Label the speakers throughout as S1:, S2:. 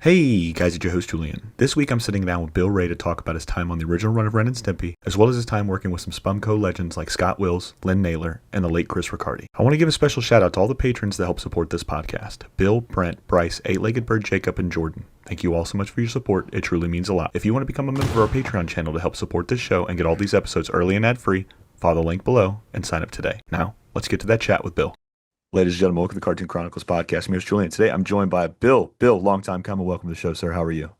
S1: Hey guys, it's your host Julian. This week I'm sitting down with Bill Wray to talk about his time on the original run of Ren and Stimpy, as well as his time working with some Spumco legends like Scott Wills, Lynne Naylor, and the late Chris Reccardi. I want to give a special shout out to all the patrons that help support this podcast. Bill, Brent, Bryce, Eight-Legged Bird, Jacob, and Jordan. Thank you all so much for your support. It truly means a lot. If you want to become a member of our Patreon channel to help support this show and get all these episodes early and ad-free, follow the link below and sign up today. Now, let's get to that chat with Bill. Ladies and gentlemen, welcome to the Cartoon Chronicles podcast. I'm your host, Julian. Today I'm joined by Bill. Bill, long time coming. Welcome to the show, sir. How are you?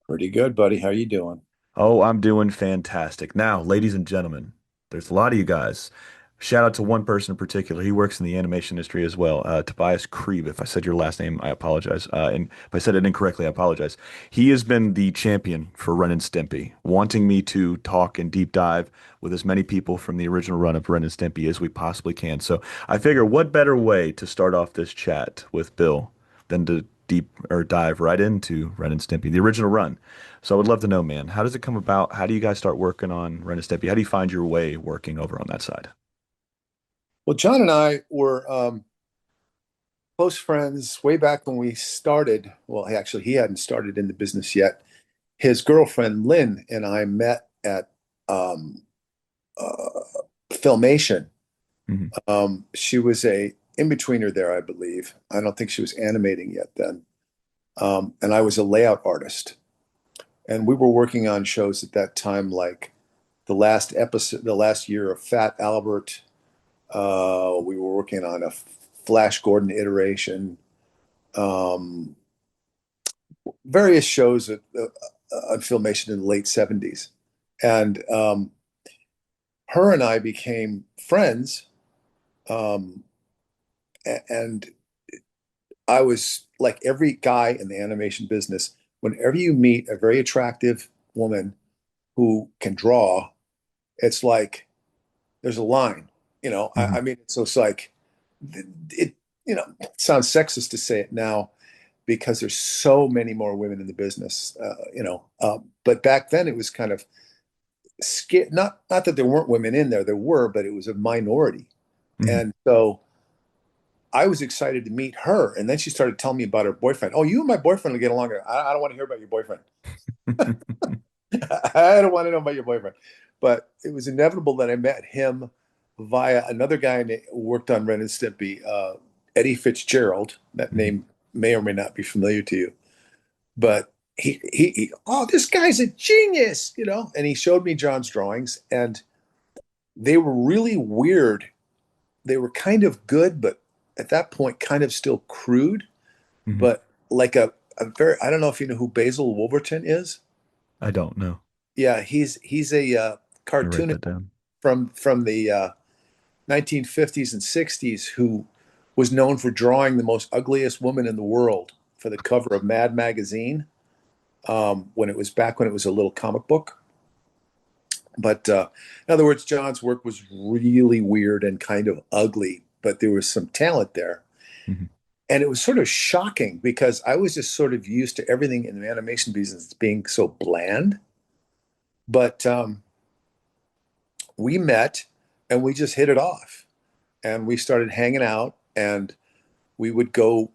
S2: Pretty good, buddy. How you doing?
S1: Oh, I'm doing fantastic. Now, ladies and gentlemen, there's a lot of you guys. Shout out to one person in particular. He works in the animation industry as well. Tobias Krieb. If I said your last name, I apologize. And if I said it incorrectly, I apologize. He has been the champion for Ren and Stimpy, wanting me to talk and deep dive with as many people from the original run of Ren and Stimpy as we possibly can. So I figure what better way to start off this chat with Bill than to deep or dive right into Ren and Stimpy, the original run. So I would love to know, man, how does it come about? How do you guys start working on Ren and Stimpy? How do you find your way working over on that side?
S2: Well, John and I were close friends way back when we started. Well, actually, he hadn't started in the business yet. His girlfriend, Lynn, and I met at uh, Filmation.
S1: Hmm.
S2: She was a in-betweener there, I believe. I don't think she was animating yet then. And I was a layout artist. And we were working on shows at that time, like the last episode, the last year of Fat Albert. We were working on a Flash Gordon iteration, um, various shows on Filmation in the late 70s. And her and I became friends. Um, and I was like every guy in the animation business, whenever you meet a very attractive woman who can draw, it's like there's a line,
S1: Hmm.
S2: I mean, so it's like it, it sounds sexist to say it now because there's so many more women in the business, but back then it was kind of scared, not that there weren't women in there, there were, but it was a minority.
S1: Hmm.
S2: And so I was excited to meet her. And then she started telling me about her boyfriend. Oh, you and my boyfriend will get along. I don't want to hear about your boyfriend. I don't want to know about your boyfriend. But it was inevitable that I met him via another guy who worked on Ren and Stimpy, Eddie Fitzgerald. That
S1: Hmm.
S2: name may or may not be familiar to you. But oh, this guy's a genius, And he showed me John's drawings, and they were really weird. They were kind of good, but at that point, kind of still crude.
S1: Hmm.
S2: But like a very, I don't know if you know who Basil Wolverton is.
S1: I don't know.
S2: Yeah, he's a
S1: Let me write
S2: cartoonist
S1: that down.
S2: from the 1950s and 60s who was known for drawing the most ugliest woman in the world for the cover of Mad magazine, when it was back when it was a little comic book. But in other words, John's work was really weird and kind of ugly, but there was some talent there.
S1: Hmm.
S2: And it was sort of shocking because I was just sort of used to everything in the animation business being so bland. But we met and we just hit it off, and we started hanging out, and we would go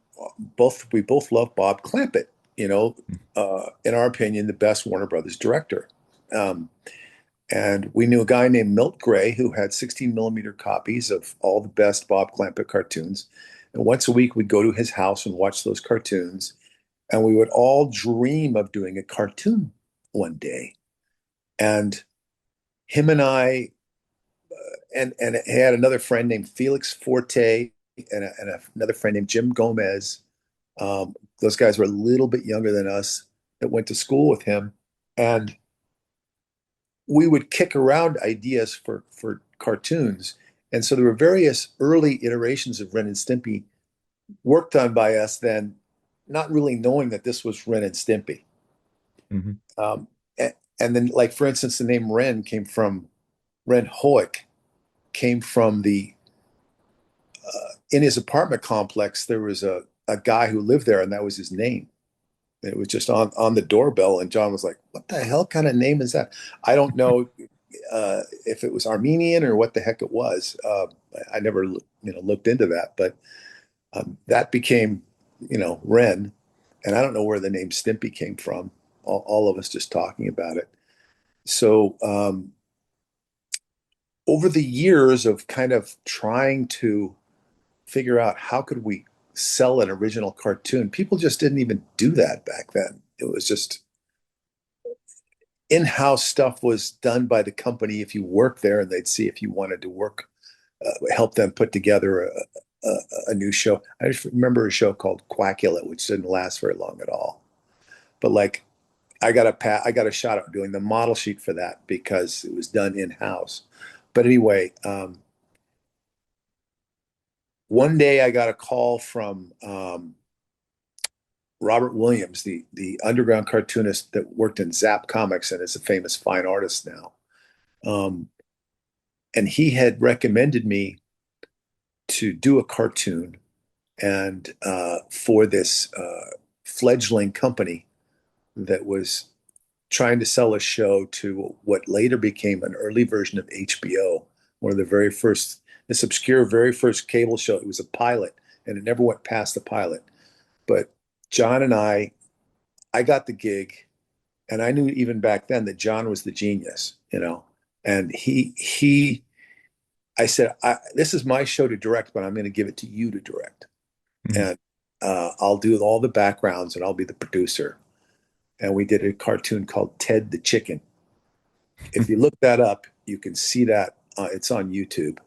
S2: we both love Bob Clampett, in our opinion, the best Warner Brothers director. Um, and we knew a guy named Milt Gray who had 16 millimeter copies of all the best Bob Clampett cartoons. And once a week, we'd go to his house and watch those cartoons. And we would all dream of doing a cartoon one day. And him and I, and he had another friend named Felix Forte, and another friend named Jim Gomez. Those guys were a little bit younger than us that went to school with him. And we would kick around ideas for cartoons. And so there were various early iterations of Ren and Stimpy worked on by us then, not really knowing that this was Ren and Stimpy.
S1: Hmm.
S2: Um, and then, like, for instance, the name Ren came from Ren Hoek, came from in his apartment complex, there was a guy who lived there, and that was his name. It was just on the doorbell, and John was like, "What the hell kind of name is that?" I don't know if it was Armenian or what the heck it was. I never looked into that, but that became Ren. And I don't know where the name Stimpy came from. All of us just talking about it. So over the years of kind of trying to figure out how could we sell an original cartoon, people just didn't even do that back then. It was just in-house stuff was done by the company if you work there, and they'd see if you wanted to work, help them put together a new show. I just remember a show called Quackula, which didn't last very long at all. But like I got a shot at doing the model sheet for that because it was done in-house. But anyway, one day I got a call from Robert Williams, the underground cartoonist that worked in Zap Comics and is a famous fine artist now. Um, and he had recommended me to do a cartoon and for this fledgling company that was trying to sell a show to what later became an early version of HBO, one of the very first, this obscure very first cable show. It was a pilot, and it never went past the pilot. But John and I got the gig, and I knew even back then that John was the genius, you know. And I said, this is my show to direct, but I'm going to give it to you to direct,
S1: Mhm.
S2: and I'll do all the backgrounds, and I'll be the producer. And we did a cartoon called Ted the Chicken. If you look that up, you can see that it's on YouTube,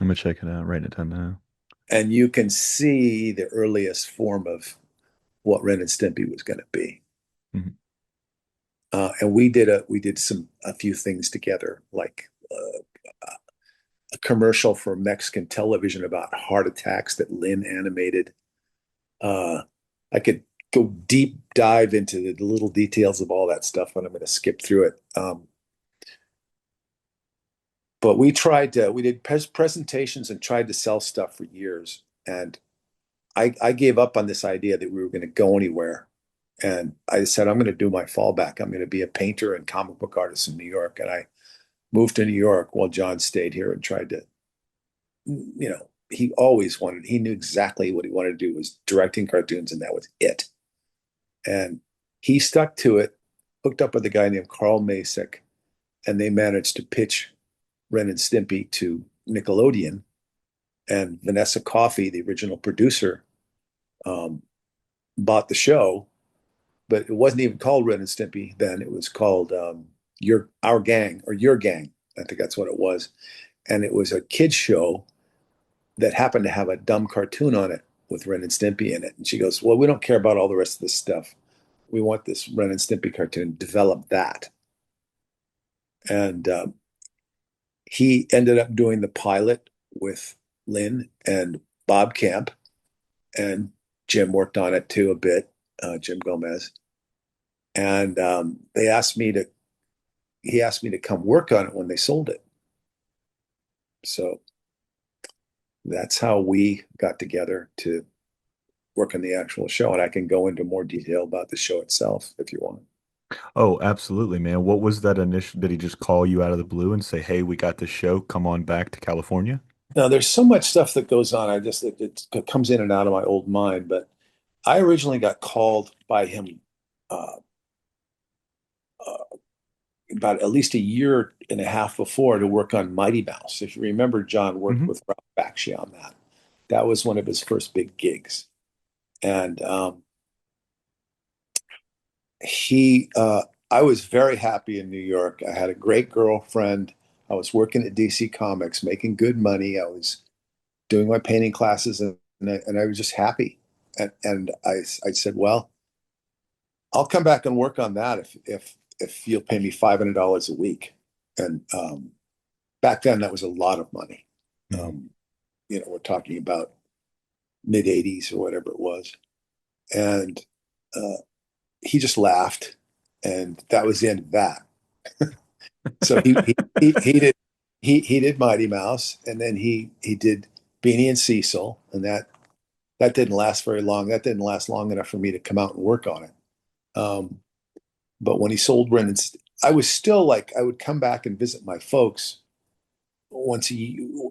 S1: I'm gonna check it out, writing it down now.
S2: and you can see the earliest form of what Ren and Stimpy was going to be.
S1: Mhm.
S2: And we did a few things together, like a commercial for Mexican television about heart attacks that Lynne animated. Uh, I could go deep dive into the little details of all that stuff, but I'm going to skip through it. But we did presentations and tried to sell stuff for years. And I gave up on this idea that we were going to go anywhere. And I said, I'm going to do my fallback. I'm going to be a painter and comic book artist in New York. And I moved to New York while John stayed here and tried to, he knew exactly what he wanted to do was directing cartoons, and that was it. And he stuck to it, hooked up with a guy named Carl Masick, and they managed to pitch Ren and Stimpy to Nickelodeon. And Vanessa Coffey, the original producer, um, bought the show, but it wasn't even called Ren and Stimpy then. It was called Our Gang or Your Gang. I think that's what it was. And it was a kids show that happened to have a dumb cartoon on it with Ren and Stimpy in it. And she goes, "Well, we don't care about all the rest of this stuff. We want this Ren and Stimpy cartoon. Develop that." And he ended up doing the pilot with Lynn and Bob Camp, and Jim worked on it too a bit, Jim Gomez. And he asked me to come work on it when they sold it. So that's how we got together to work on the actual show. And I can go into more detail about the show itself if you want.
S1: Oh, absolutely, man. What was that initial? Did he just call you out of the blue and say, "Hey, we got this show. Come on back to California"?
S2: Now, there's so much stuff that goes on. It comes in and out of my old mind. But I originally got called by him uh, uh, about at least a year and a half before to work on Mighty Mouse. If you remember, John worked
S1: Hmm.
S2: with Ralph Bakshi on that. That was one of his first big gigs. And I was very happy in New York. I had a great girlfriend. I was working at DC Comics, making good money. I was doing my painting classes, and I was just happy. And I said, well, I'll come back and work on that if you'll pay me $500 a week. And back then, that was a lot of money.
S1: Hmm.
S2: Um, we're talking about mid '80s or whatever it was. And uh, he just laughed, and that was the end of that. So he did he did Mighty Mouse, and then he did Beanie and Cecil, and that didn't last very long. That didn't last long enough for me to come out and work on it. Um, but when he sold Ren, I was still like I would come back and visit my folks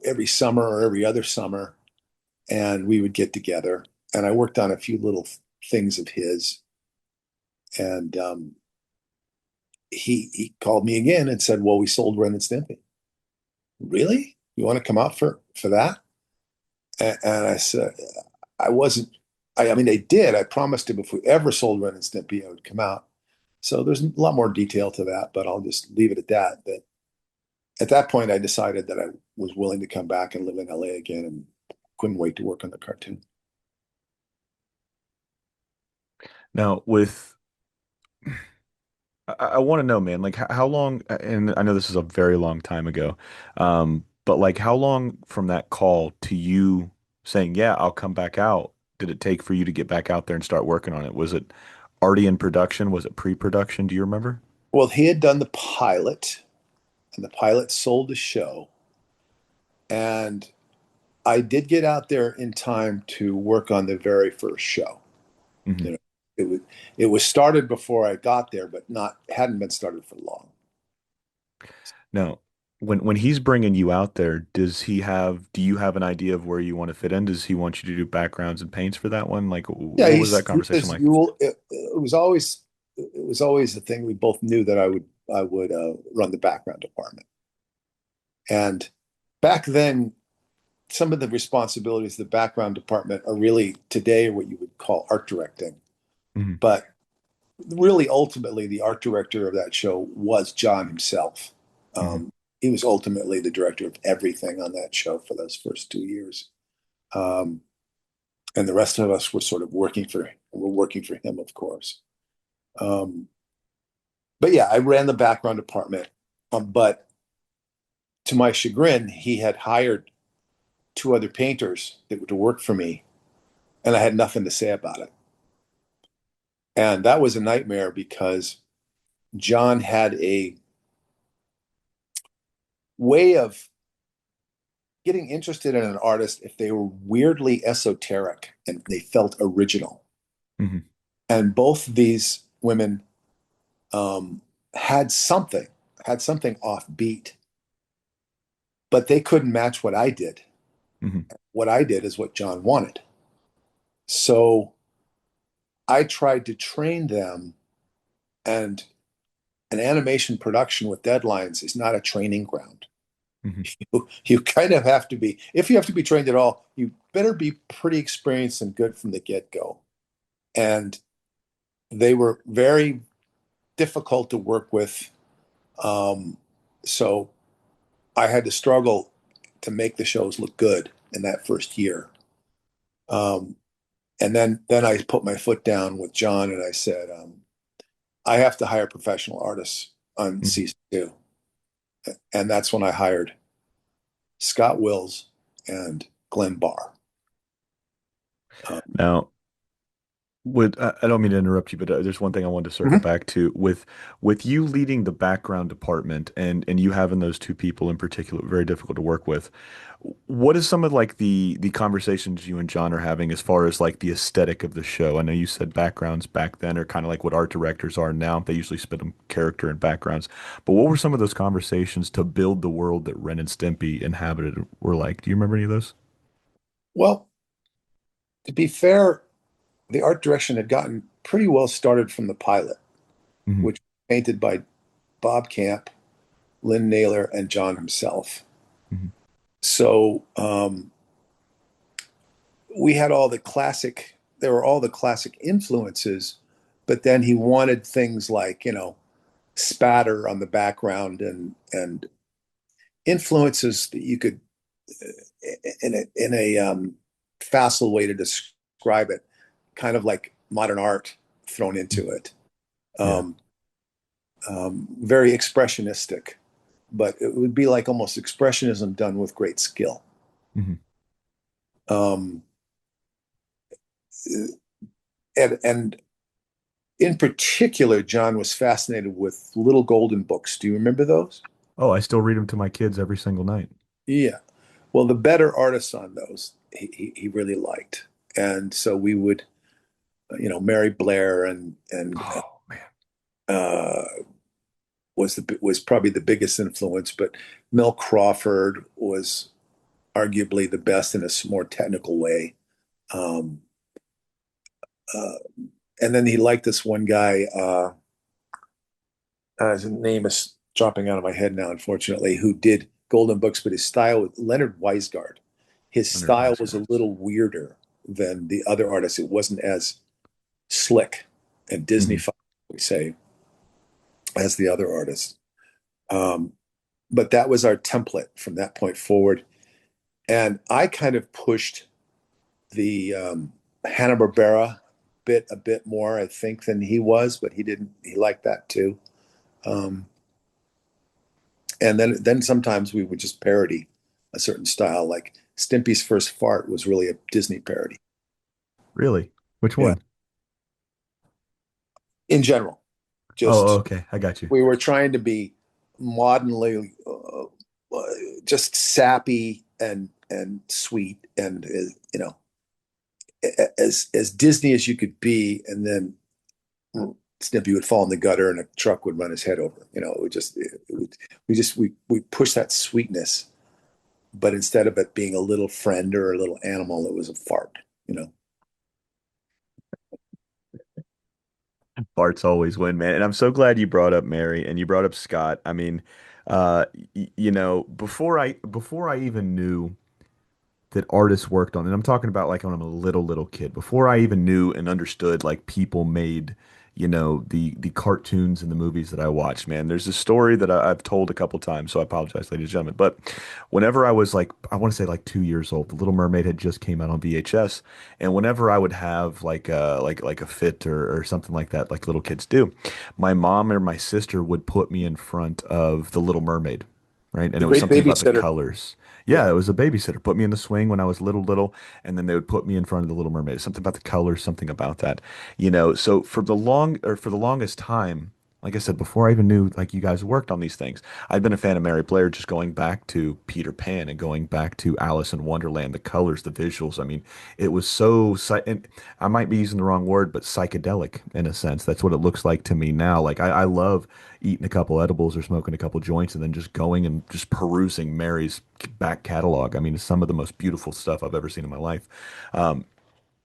S2: every summer or every other summer, and we would get together. And I worked on a few little things of his. And he called me again and said, "Well, we sold Ren and Stimpy." Really? You want to come out for that? And I said, I wasn't. I mean, they did. I promised him if we ever sold Ren and Stimpy, I would come out. So there's a lot more detail to that, but I'll just leave it at that. That at that point, I decided that I was willing to come back and live in LA again, and couldn't wait to work on the cartoon.
S1: Now, with I want to know, man, like how long, and I know this is a very long time ago, but like how long from that call to you saying, yeah, I'll come back out, did it take for you to get back out there and start working on it? Was it already in production? Was it pre-production? Do you remember?
S2: Well, he had done the pilot, and the pilot sold the show, and I did get out there in time to work on the very first show.
S1: Hmm.
S2: You know, it was started before I got there, but not hadn't been started for long.
S1: Now, when he's bringing you out there, do you have an idea of where you want to fit in? Does he want you to do backgrounds and paints for that one? Like,
S2: Yeah,
S1: what was that
S2: he
S1: conversation
S2: says
S1: like?
S2: you will. It was always the thing we both knew that I would run the background department. And back then, some of the responsibilities of the background department are really today what you would call art directing.
S1: Hmm.
S2: But really, ultimately, the art director of that show was John himself.
S1: Hmm.
S2: He was ultimately the director of everything on that show for those first 2 years. Um, and the rest of us were sort of working for him, of course. Um, but yeah, I ran the background department. But to my chagrin, he had hired two other painters that were to work for me, and I had nothing to say about it. And that was a nightmare because John had a way of getting interested in an artist if they were weirdly esoteric and they felt original.
S1: Hmm.
S2: And both of these women um, had something, had something offbeat, but they couldn't match what I did.
S1: Hmm.
S2: What I did is what John wanted. So I tried to train them, and an animation production with deadlines is not a training ground.
S1: Hmm.
S2: You kind of have to be, if you have to be trained at all, you better be pretty experienced and good from the get-go. And they were very difficult to work with. Um, so I had to struggle to make the shows look good in that first year. Um, and then I put my foot down with John and I said, I have to hire professional artists on
S1: Hmm.
S2: season two. And that's when I hired Scott Wills and Glenn Barr. Um,
S1: Now, I don't mean to interrupt you, but there's one thing I wanted to circle
S2: mhm.
S1: back to with you leading the background department and you having those two people in particular very difficult to work with. What is some of like the conversations you and John are having as far as like the aesthetic of the show? I know you said backgrounds back then are kind of like what art directors are now. They usually split them character and backgrounds. But what were some of those conversations to build the world that Ren and Stimpy inhabited were like? Do you remember any of those?
S2: Well, to be fair, the art direction had gotten pretty well started from the pilot,
S1: Hmm.
S2: which was painted by Bob Camp, Lynne Naylor, and John himself.
S1: Hmm.
S2: So we had all the classic, there were all the classic influences, but then he wanted things like, spatter on the background and influences that you could, in a facile way to describe it, kind of like modern art thrown into it.
S1: Yeah.
S2: Um, very expressionistic, but it would be like almost expressionism done with great skill.
S1: Hmm.
S2: Um, and in particular, John was fascinated with little golden books. Do you remember those?
S1: Oh, I still read them to my kids every single night.
S2: Yeah. Well, the better artists on those, he really liked. And so we would, Mary Blair and
S1: Oh man.
S2: uh, was probably the biggest influence, but Mel Crawford was arguably the best in a more technical way. Um, uh, And then he liked this one guy. His name is dropping out of my head now, unfortunately, who did Golden Books, but his style, Leonard Weisgard, his
S1: Leonard
S2: style was
S1: Weisgard.
S2: a little weirder than the other artists. It wasn't as slick and
S1: Hmm.
S2: Disney-fied, we say, as the other artists. Um, but that was our template from that point forward. And I kind of pushed the Hanna-Barbera bit a bit more, I think, than he was, but he didn't, he liked that too. Um, and then sometimes we would just parody a certain style, like Stimpy's first fart was really a Disney parody.
S1: Really? Which
S2: Yeah,
S1: one?
S2: in general,
S1: Oh,
S2: just
S1: okay. I got you.
S2: we were trying to be modernly just sappy and sweet and as Disney as you could be, and then Snippy would fall in the gutter and a truck would run his head over. It would just it would, we push that sweetness, but instead of it being a little friend or a little animal, it was a fart. You know,
S1: Farts always win, man. And I'm so glad you brought up Mary and you brought up Scott. I mean, before I even knew that artists worked on. And I'm talking about like when I'm a little kid, before I even knew and understood like people made, the cartoons and the movies that I watched, man. There's a story that I've told a couple times, so I apologize, ladies and gentlemen. But whenever I was like, I want to say like 2 years old, The Little Mermaid had just came out on VHS, and whenever I would have like a fit or something like that, like little kids do, my mom or my sister would put me in front of The Little Mermaid, right? And
S2: the
S1: it was
S2: great
S1: something about the
S2: babysitter.
S1: colors. Yeah,
S2: Yeah,
S1: it was a babysitter. Put me in the swing when I was little, and then they would put me in front of the Little Mermaid. Something about the colors, something about that, So for the longest time, like I said, before I even knew like you guys worked on these things, I'd been a fan of Mary Blair, just going back to Peter Pan and going back to Alice in Wonderland. The colors, the visuals. I mean, it was and I might be using the wrong word, but psychedelic in a sense. That's what it looks like to me now. Like I love eating a couple edibles or smoking a couple joints and then just going and just perusing Mary's back catalog. I mean, it's some of the most beautiful stuff I've ever seen in my life. Um,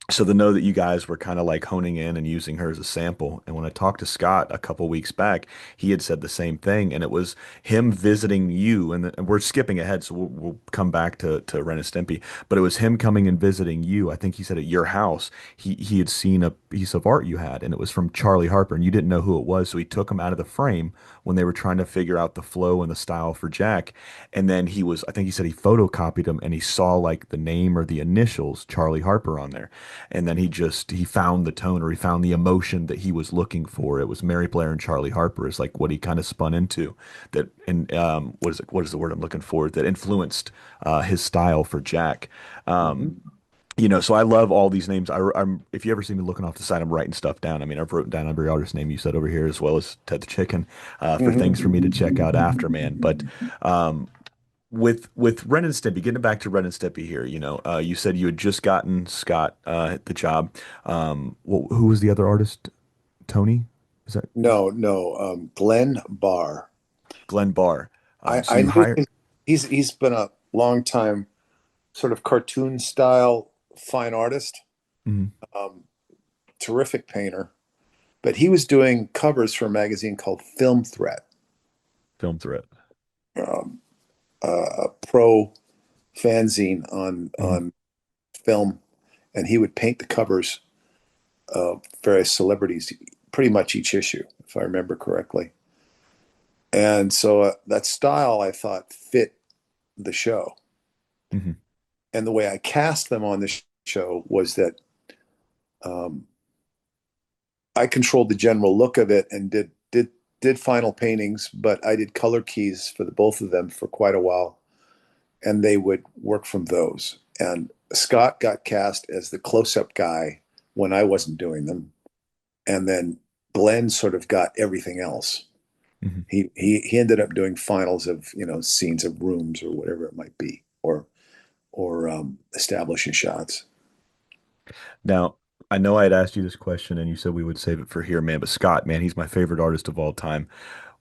S1: so to know that you guys were kind of like honing in and using her as a sample. And when I talked to Scott a couple weeks back, he had said the same thing. And it was him visiting you. And we're skipping ahead, so we'll come back to Ren and Stimpy. But it was him coming and visiting you. I think he said at your house, he had seen a piece of art you had, and it was from Charlie Harper, and you didn't know who it was. So he took him out of the frame when they were trying to figure out the flow and the style for Jack. And then I think he said he photocopied him and he saw like the name or the initials, Charlie Harper, on there, and then he found the tone, or he found the emotion that he was looking for. It was Mary Blair and Charlie Harper is like what he kind of spun into, that, and what is the word I'm looking for, that influenced his style for Jack.
S2: mhm.
S1: So I love all these names. I'm If you ever see me looking off the side, I'm writing stuff down. I mean, I've written down every artist name you said over here, as well as Ted the Chicken, for things for me to check out after, man. But um, with Ren and Stimpy, getting back to Ren and Stimpy here, you said you had just gotten Scott the job. Who was the other artist? Tony? Is that
S2: No, Glenn Barr.
S1: Glenn Barr? So
S2: I
S1: you
S2: knew
S1: hired.
S2: him. He's been a long time sort of cartoon style fine artist,
S1: Mhm.
S2: um, terrific painter. But he was doing covers for a magazine called Film Threat,
S1: Film threat.
S2: um, a pro fanzine
S1: Mhm.
S2: on film, and he would paint the covers of various celebrities, pretty much each issue, if I remember correctly. And so that style I thought fit the show.
S1: Mhm.
S2: And the way I cast them on the show was that um, I controlled the general look of it and did final paintings, but I did color keys for the both of them for quite a while, and they would work from those. And Scott got cast as the close-up guy when I wasn't doing them, and then Glenn sort of got everything else.
S1: Mhm.
S2: He ended up doing finals of scenes of rooms or whatever it might be, or establishing shots.
S1: Now, I know I had asked you this question and you said we would save it for here, man. But Scott, man, he's my favorite artist of all time.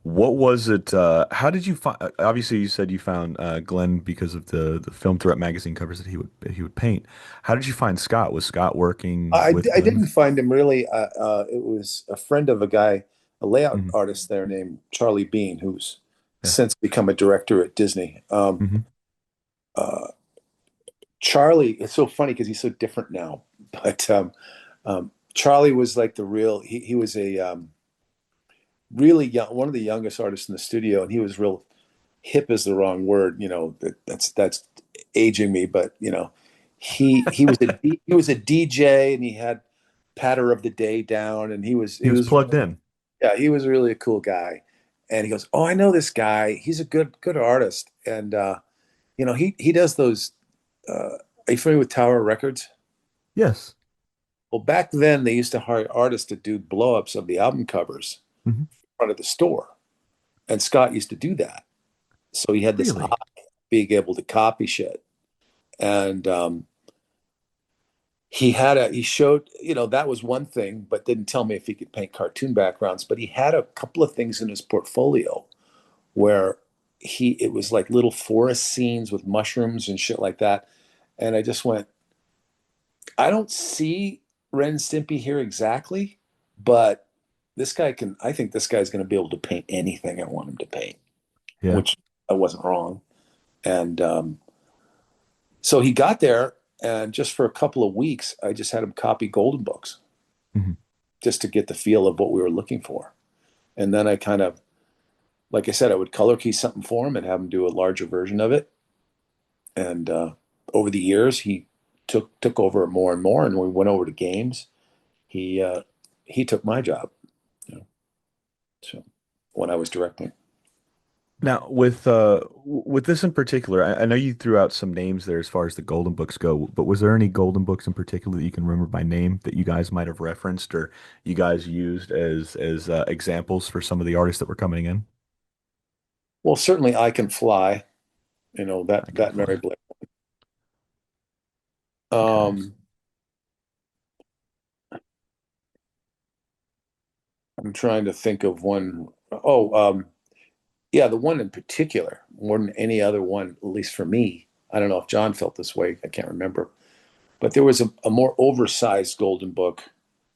S1: What was it? How did you find? Obviously, you said you found Glenn because of the Film Threat magazine covers that he would paint. How did you find Scott? Was Scott working with
S2: I
S1: Glenn?
S2: didn't find him really. It was a friend of a guy, a layout
S1: Hmm.
S2: artist there named Charlie Bean, who's
S1: Yeah.
S2: since become a director at Disney.
S1: Hmm.
S2: Uh, Charlie, it's so funny because he's so different now. But Charlie was like the real. He was a really young, one of the youngest artists in the studio, and he was real hip is the wrong word. That's aging me, but he was a DJ, and he had Patter of the Day down, and
S1: He was plugged in.
S2: yeah, he was really a cool guy. And he goes, "Oh, I know this guy. He's a good artist." And he does those. Are you familiar with Tower Records?
S1: Yes.
S2: Well, back then they used to hire artists to do blow-ups of the album covers
S1: Hmm.
S2: in front of the store, and Scott used to do that. So he had this eye
S1: Really?
S2: being able to copy shit, and he showed, that was one thing, but didn't tell me if he could paint cartoon backgrounds. But he had a couple of things in his portfolio where it was like little forest scenes with mushrooms and shit like that. And I just went, I don't see Ren and Stimpy here exactly, but I think this guy's going to be able to paint anything I want him to paint,
S1: Yeah.
S2: which I wasn't wrong. And so he got there, and just for a couple of weeks, I just had him copy Golden Books
S1: Hmm.
S2: just to get the feel of what we were looking for. And then I kind of, like I said, I would color key something for him and have him do a larger version of it. And over the years, he took over more and more. And when we went over to games, he uh, he took my job. You know, so when I was directing.
S1: Now, with this in particular, I know you threw out some names there as far as the Golden Books go, but was there any Golden Books in particular that you can remember by name that you guys might have referenced or you guys used as examples for some of the artists that were coming in?
S2: Well, certainly I Can Fly.
S1: I can
S2: That Mary
S1: fly.
S2: Blair.
S1: Okay.
S2: Um, I'm trying to think of one. Oh, yeah, the one in particular, more than any other one, at least for me. I don't know if John felt this way. I can't remember. But there was a more oversized Golden Book,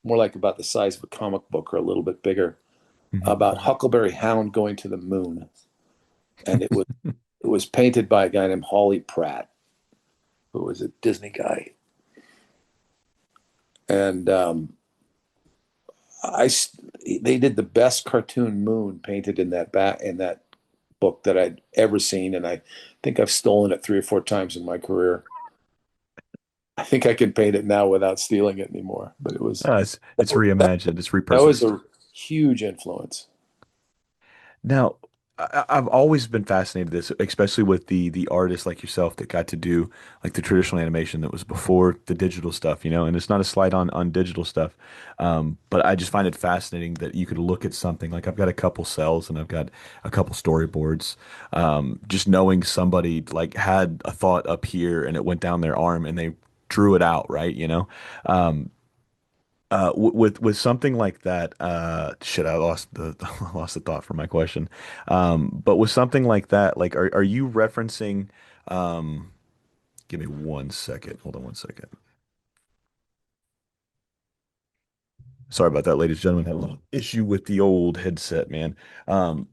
S2: more like about the size of a comic book or a little bit bigger,
S1: Mhm.
S2: about Huckleberry Hound going to the moon. And it was painted by a guy named Hawley Pratt, who was a Disney guy. And I they did the best cartoon moon painted in that book that I'd ever seen, and I think I've stolen it 3 or 4 times in my career. I think I can paint it now without stealing it anymore. But
S1: It's
S2: that,
S1: reimagined, it's
S2: that was
S1: repurposed.
S2: a huge influence.
S1: Now, I've always been fascinated with this, especially with the artists like yourself that got to do like the traditional animation that was before the digital stuff, you know. And it's not a slight on digital stuff, but I just find it fascinating that you could look at something like I've got a couple cells and I've got a couple storyboards. Just knowing somebody like had a thought up here and it went down their arm and they drew it out, right? You know. Um, with something like that, shit, I lost the lost the thought from my question. But with something like that, like, are you referencing? Um, Give me 1 second. Hold on 1 second. Sorry about that, ladies and gentlemen. Had a little issue with the old headset, man. Um,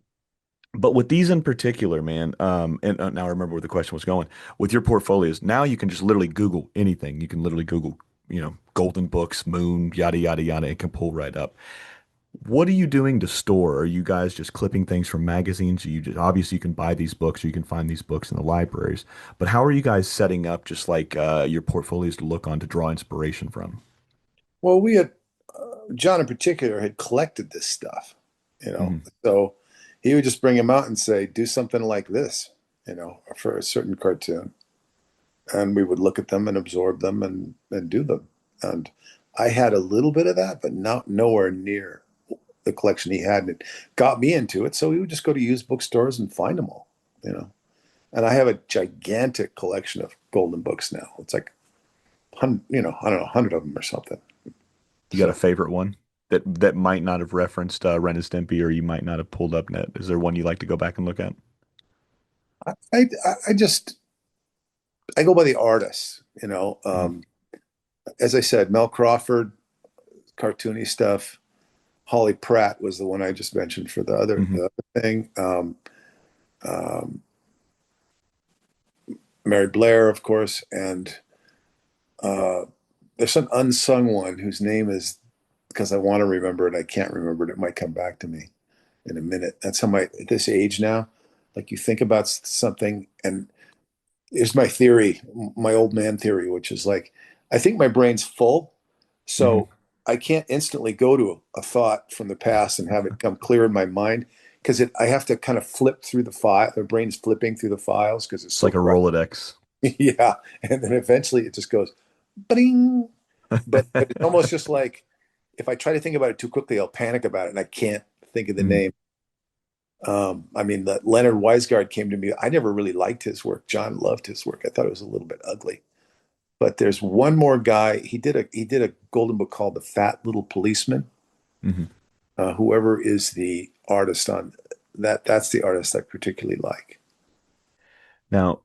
S1: but with these in particular, man, and now I remember where the question was going. With your portfolios, now you can just literally Google anything. You can literally Google, Golden Books, Moon, yada yada yada. It can pull right up. What are you doing to store? Are you guys just clipping things from magazines? You just obviously you can buy these books or you can find these books in the libraries. But how are you guys setting up just like your portfolios to look on to draw inspiration from?
S2: Well, we had John in particular had collected this stuff,
S1: Hmm.
S2: so he would just bring him out and say, "Do something like this," for a certain cartoon, and we would look at them and absorb them and do them. And I had a little bit of that, but not nowhere near the collection he had. And it got me into it. So we would just go to used bookstores and find them all, you know. And I have a gigantic collection of golden books now. It's like, I don't know, 100 of them or something.
S1: You got a
S2: So
S1: favorite one? that might not have referenced Ren and Stimpy, or you might not have pulled up net? Is there one you like to go back and look at?
S2: I just I go by the artists, you know.
S1: Mhm.
S2: As I said, Mel Crawford, cartoony stuff. Holly Pratt was the one I just mentioned for
S1: Mhm.
S2: the other thing. Um, Mary Blair, of course, and uh, there's some unsung one whose name is, because I want to remember it, I can't remember it. It might come back to me in a minute. That's how my at this age now, like you think about something, and here's my theory, my old man theory, which is like I think my brain's full,
S1: Mhm.
S2: so I can't instantly go to a thought from the past and have it come clear in my mind because I have to kind of flip through the file. The brain's flipping through the files because it's
S1: It's
S2: so
S1: like a
S2: crowded.
S1: Rolodex.
S2: Yeah, and then eventually it just goes, bing. But it's almost just like if I try to think about it too quickly, I'll panic about it and I can't think of the
S1: Mhm.
S2: name. I mean, Leonard Weisgard came to me. I never really liked his work. John loved his work. I thought it was a little bit ugly. But there's one more guy. He did a golden book called The Fat Little Policeman.
S1: Mhm.
S2: Whoever is the artist on that, that's the artist I particularly like.
S1: Now,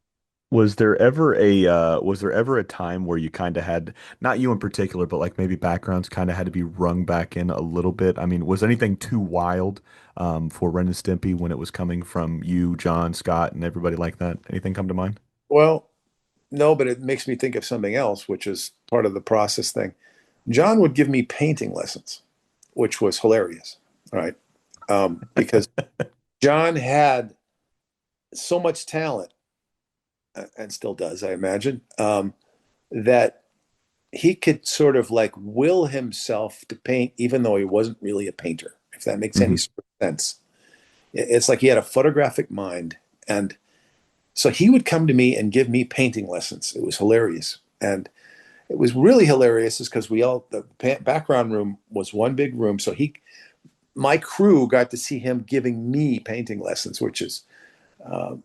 S1: was there ever a time where you kind of had, not you in particular, but like maybe backgrounds kind of had to be rung back in a little bit? I mean, was anything too wild for Ren and Stimpy when it was coming from you, John, Scott, and everybody like that? Anything come to mind?
S2: Well, no, but it makes me think of something else, which is part of the process thing. John would give me painting lessons, which was hilarious, right? Because John had so much talent, and still does, I imagine, that he could sort of like will himself to paint, even though he wasn't really a painter, if that makes any
S1: Hmm.
S2: sort of sense. It's like he had a photographic mind. And so he would come to me and give me painting lessons. It was hilarious. And it was really hilarious is because the background room was one big room. So my crew got to see him giving me painting lessons, which is, uh,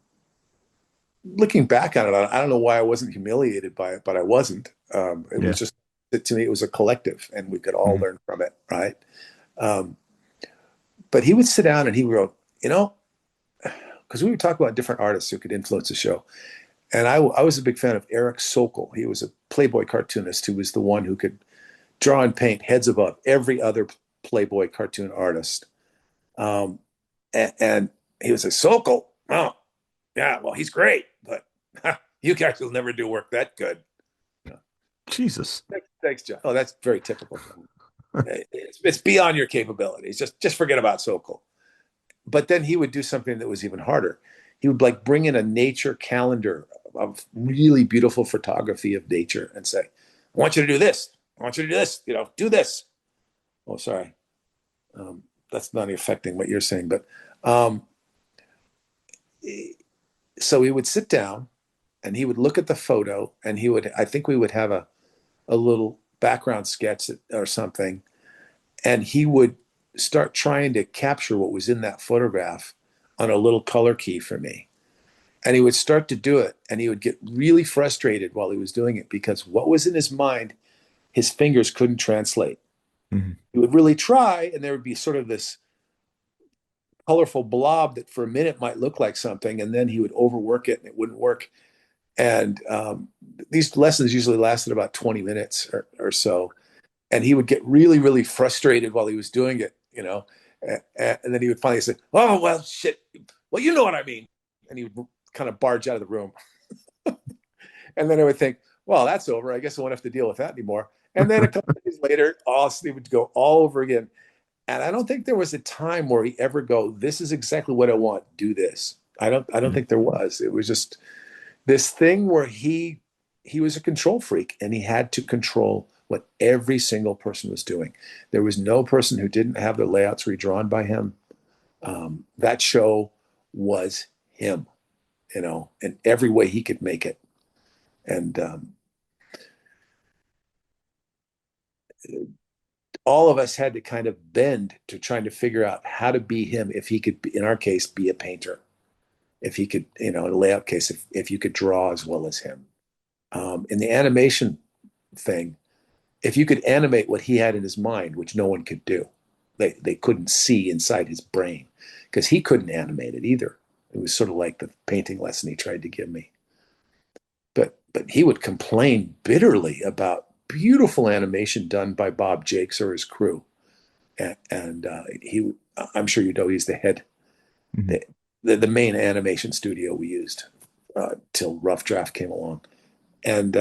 S2: looking back on it, I don't know why I wasn't humiliated by it, but I wasn't. It was
S1: Yeah.
S2: just, to me, it was a collective and we could all
S1: Hmm.
S2: learn from it, right? Um, but he would sit down and he wrote, you know, because we would talk about different artists who could influence the show. And I was a big fan of Eric Sokol. He was a Playboy cartoonist who was the one who could draw and paint heads above every other Playboy cartoon artist. Um, and he was a Sokol. Oh, yeah, well, he's great, but you guys will never do work that good. Yeah.
S1: Jesus.
S2: Thanks, John. Oh, that's very typical. It's beyond your capabilities. Just forget about Sokol. But then he would do something that was even harder. He would like bring in a nature calendar of really beautiful photography of nature and say, "I want you to do this. I want you to do this. You know, do this." Oh, sorry, um, that's not affecting what you're saying. But um, so he would sit down and he would look at the photo and he would. I think we would have a little background sketch or something, and he would start trying to capture what was in that photograph on a little color key for me. And he would start to do it and he would get really frustrated while he was doing it because what was in his mind, his fingers couldn't translate.
S1: Hmm.
S2: He would really try, and there would be sort of this colorful blob that for a minute might look like something, and then he would overwork it and it wouldn't work. And these lessons usually lasted about 20 minutes or so. And he would get really, really frustrated while he was doing it, you know. And then he would finally say, "Oh, well, shit. Well, you know what I mean." And he would kind of barge out of the room. And then I would think, well, that's over. I guess I won't have to deal with that anymore. And then a couple of days later, he would go all over again. And I don't think there was a time where he ever go, "This is exactly what I want. Do this." I don't think there was. It was just this thing where he was a control freak and he had to control what every single person was doing. There was no person who didn't have their layouts redrawn by him. That show was him, you know, in every way he could make it. And all of us had to kind of bend to trying to figure out how to be him if he could, in our case, be a painter. If he could, you know, in a layout case, if you could draw as well as him. In the animation thing, if you could animate what he had in his mind, which no one could do, they couldn't see inside his brain because he couldn't animate it either. It was sort of like the painting lesson he tried to give me. But he would complain bitterly about beautiful animation done by Bob Jakes or his crew, and he, I'm sure you know, he's the head,
S1: Mhm.
S2: the, the main animation studio we used till Rough Draft came along, and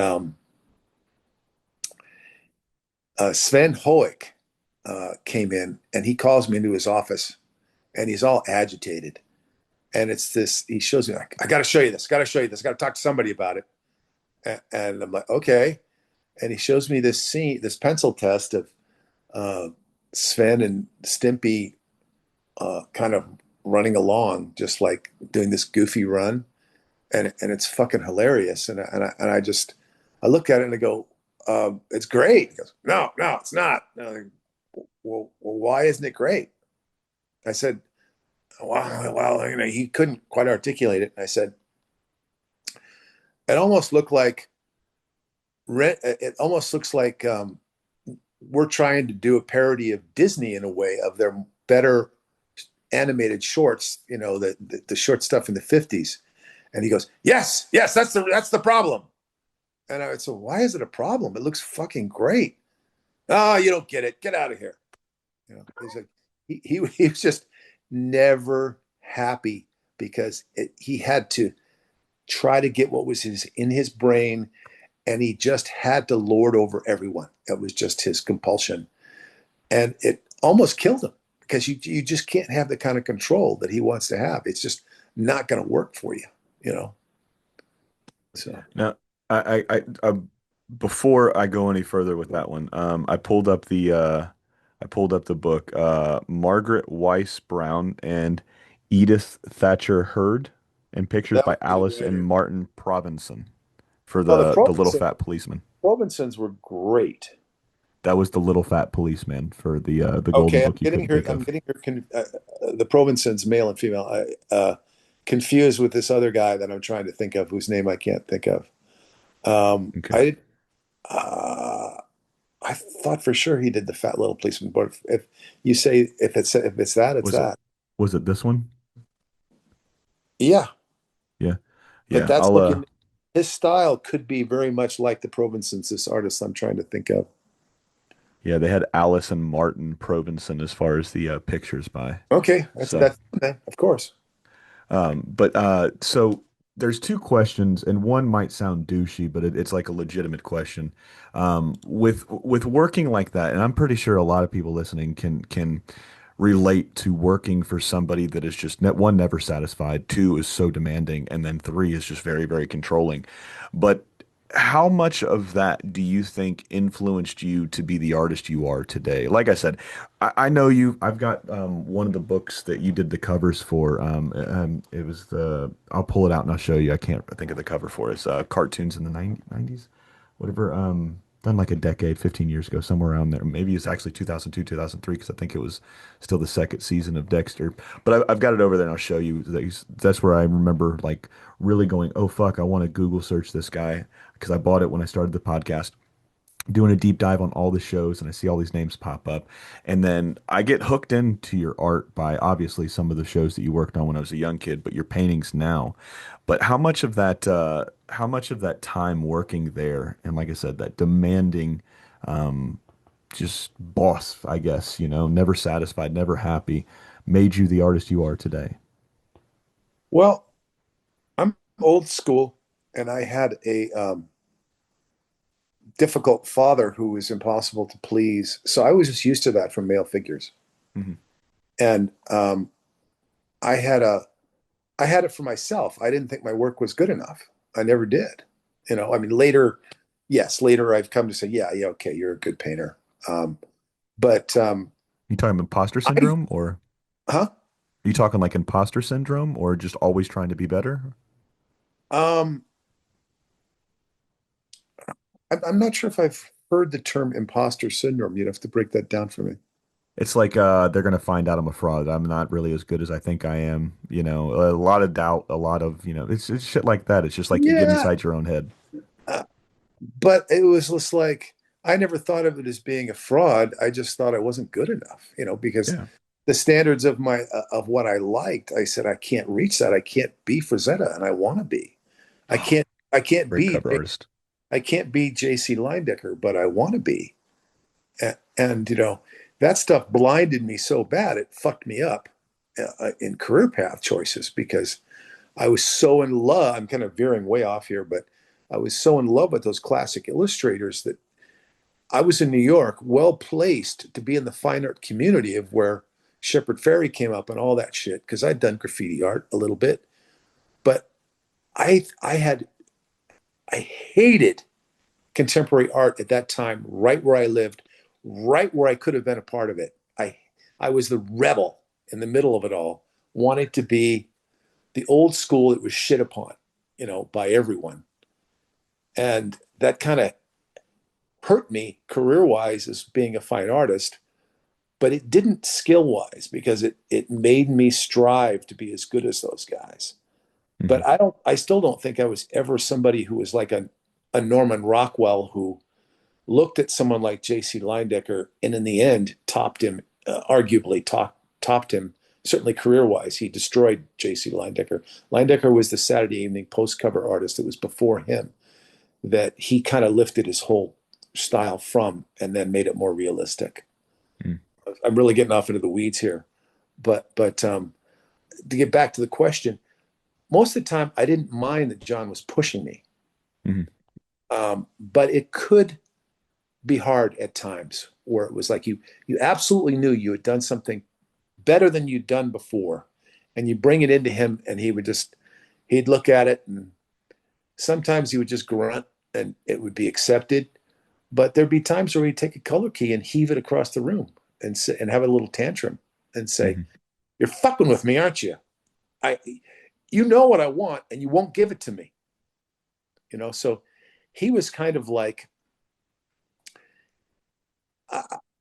S2: Sven Hoek came in and he calls me into his office and he's all agitated. And it's this, he shows me, like, I got to show you this, got to show you this, got to talk to somebody about it. And I'm like, okay. And he shows me this scene, this pencil test of uh, Sven and Stimpy kind of running along, just like doing this goofy run. And it's fucking hilarious. And I just, I look at it and I go, it's great. He goes, no, no, it's not. Well, why isn't it great? I said, well, he couldn't quite articulate it. And I said, it almost looked like it almost looks like we're trying to do a parody of Disney in a way of their better animated shorts, the short stuff in the 50s. And he goes, yes, yes, that's the problem. And I said, why is it a problem? It looks fucking great. Oh, you don't get it. Get out of here. He's like, he was just never happy because he had to try to get what was in his brain, and he just had to lord over everyone. It was just his compulsion, and it almost killed him because you just can't have the kind of control that he wants to have. It's just not going to work for you, you know. So
S1: Now, before I go any further with that one, I pulled up the book, Margaret Weiss Brown and Edith Thatcher Hurd, and pictures
S2: that
S1: by
S2: would be
S1: Alice
S2: right
S1: and
S2: here.
S1: Martin Provenson for
S2: Oh, the
S1: the little fat policeman.
S2: Robinsons were great.
S1: That was the little fat policeman for the golden
S2: Okay, I'm
S1: book you
S2: getting
S1: couldn't
S2: her.
S1: think
S2: I'm
S1: of.
S2: getting her. The Provinsons, male and female, confused with this other guy that I'm trying to think of, whose name I can't think of.
S1: Okay.
S2: Uh, I thought for sure he did the fat little policeman, but if you say if it's that, it's
S1: Was it
S2: that.
S1: was it this one?
S2: Yeah,
S1: Yeah.
S2: but
S1: Yeah.
S2: that's looking. His style could be very much like the Provinsons, this artist I'm trying to think of.
S1: Yeah, they had Alice and Martin Provenson as far as the pictures by.
S2: Okay, that's
S1: So
S2: that's okay, of course.
S1: so there's two questions, and one might sound douchey, but it's like a legitimate question. With working like that, and I'm pretty sure a lot of people listening can relate to working for somebody that is just one, never satisfied, two, is so demanding, and then three is just very, very controlling. But how much of that do you think influenced you to be the artist you are today? Like I said, I know you. I've got one of the books that you did the covers for. It was I'll pull it out and I'll show you. I can't think of the cover for it. It's cartoons in the 90s, whatever. Done like a decade, 15 years ago, somewhere around there. Maybe it's actually 2002, 2003, because I think it was still the second season of Dexter. But I've got it over there and I'll show you. That's where I remember like really going, oh fuck, I want to Google search this guy because I bought it when I started the podcast, doing a deep dive on all the shows, and I see all these names pop up. And then I get hooked into your art by obviously some of the shows that you worked on when I was a young kid, but your paintings now. But how much of that time working there, and like I said, that demanding, um, just boss, I guess, never satisfied, never happy, made you the artist you are today?
S2: Well, I'm old school, and I had a difficult father who was impossible to please. So I was just used to that from male figures.
S1: Hmm.
S2: And I had a I had it for myself. I didn't think my work was good enough. I never did. I mean, later, yes, later I've come to say, yeah, yeah, okay, you're a good painter. But
S1: You talking imposter
S2: I,
S1: syndrome, or
S2: huh?
S1: are you talking like imposter syndrome, or just always trying to be better?
S2: Um, I'm not sure if I've heard the term imposter syndrome. You'd have to break that down for me.
S1: It's like they're gonna find out I'm a fraud. I'm not really as good as I think I am. A lot of doubt, a lot of, it's shit like that. It's just like you get
S2: Yeah,
S1: inside your own head.
S2: uh, but it was just like I never thought of it as being a fraud. I just thought I wasn't good enough, because
S1: Yeah.
S2: the standards of my of what I liked, I said I can't reach that. I can't be Frazetta, and I want to be. I
S1: Oh,
S2: can't. I can't
S1: great
S2: be.
S1: cover artist.
S2: I can't be J.C. Linedecker, but I want to be. And that stuff blinded me so bad it fucked me up in career path choices because I was so in love. I'm kind of veering way off here, but I was so in love with those classic illustrators that I was in New York, well placed to be in the fine art community of where Shepard Fairey came up and all that shit because I'd done graffiti art a little bit, but I hated contemporary art at that time, right where I lived, right where I could have been a part of it. I was the rebel in the middle of it all, wanted to be the old school that was shit upon, by everyone. And that kind of hurt me career wise as being a fine artist, but it didn't skill wise because it made me strive to be as good as those guys.
S1: Hmm.
S2: But I still don't think I was ever somebody who was like a Norman Rockwell who looked at someone like J.C. Linedecker and in the end topped him, arguably topped him, certainly career wise. He destroyed J.C. Linedecker. Linedecker was the Saturday Evening Post cover artist that was before him that he kind of lifted his whole style from and then made it more realistic.
S1: Hmm.
S2: I'm really getting off into the weeds here, but to get back to the question, most of the time I didn't mind that John was pushing me,
S1: Hmm.
S2: but it could be hard at times where it was like you absolutely knew you had done something better than you'd done before, and you bring it into him, and he'd look at it, and sometimes he would just grunt, and it would be accepted. But there'd be times where he'd take a color key and heave it across the room and sit and have a little tantrum and say,
S1: Hmm.
S2: "You're fucking with me, aren't you? I, you know what I want, and you won't give it to me." So he was kind of like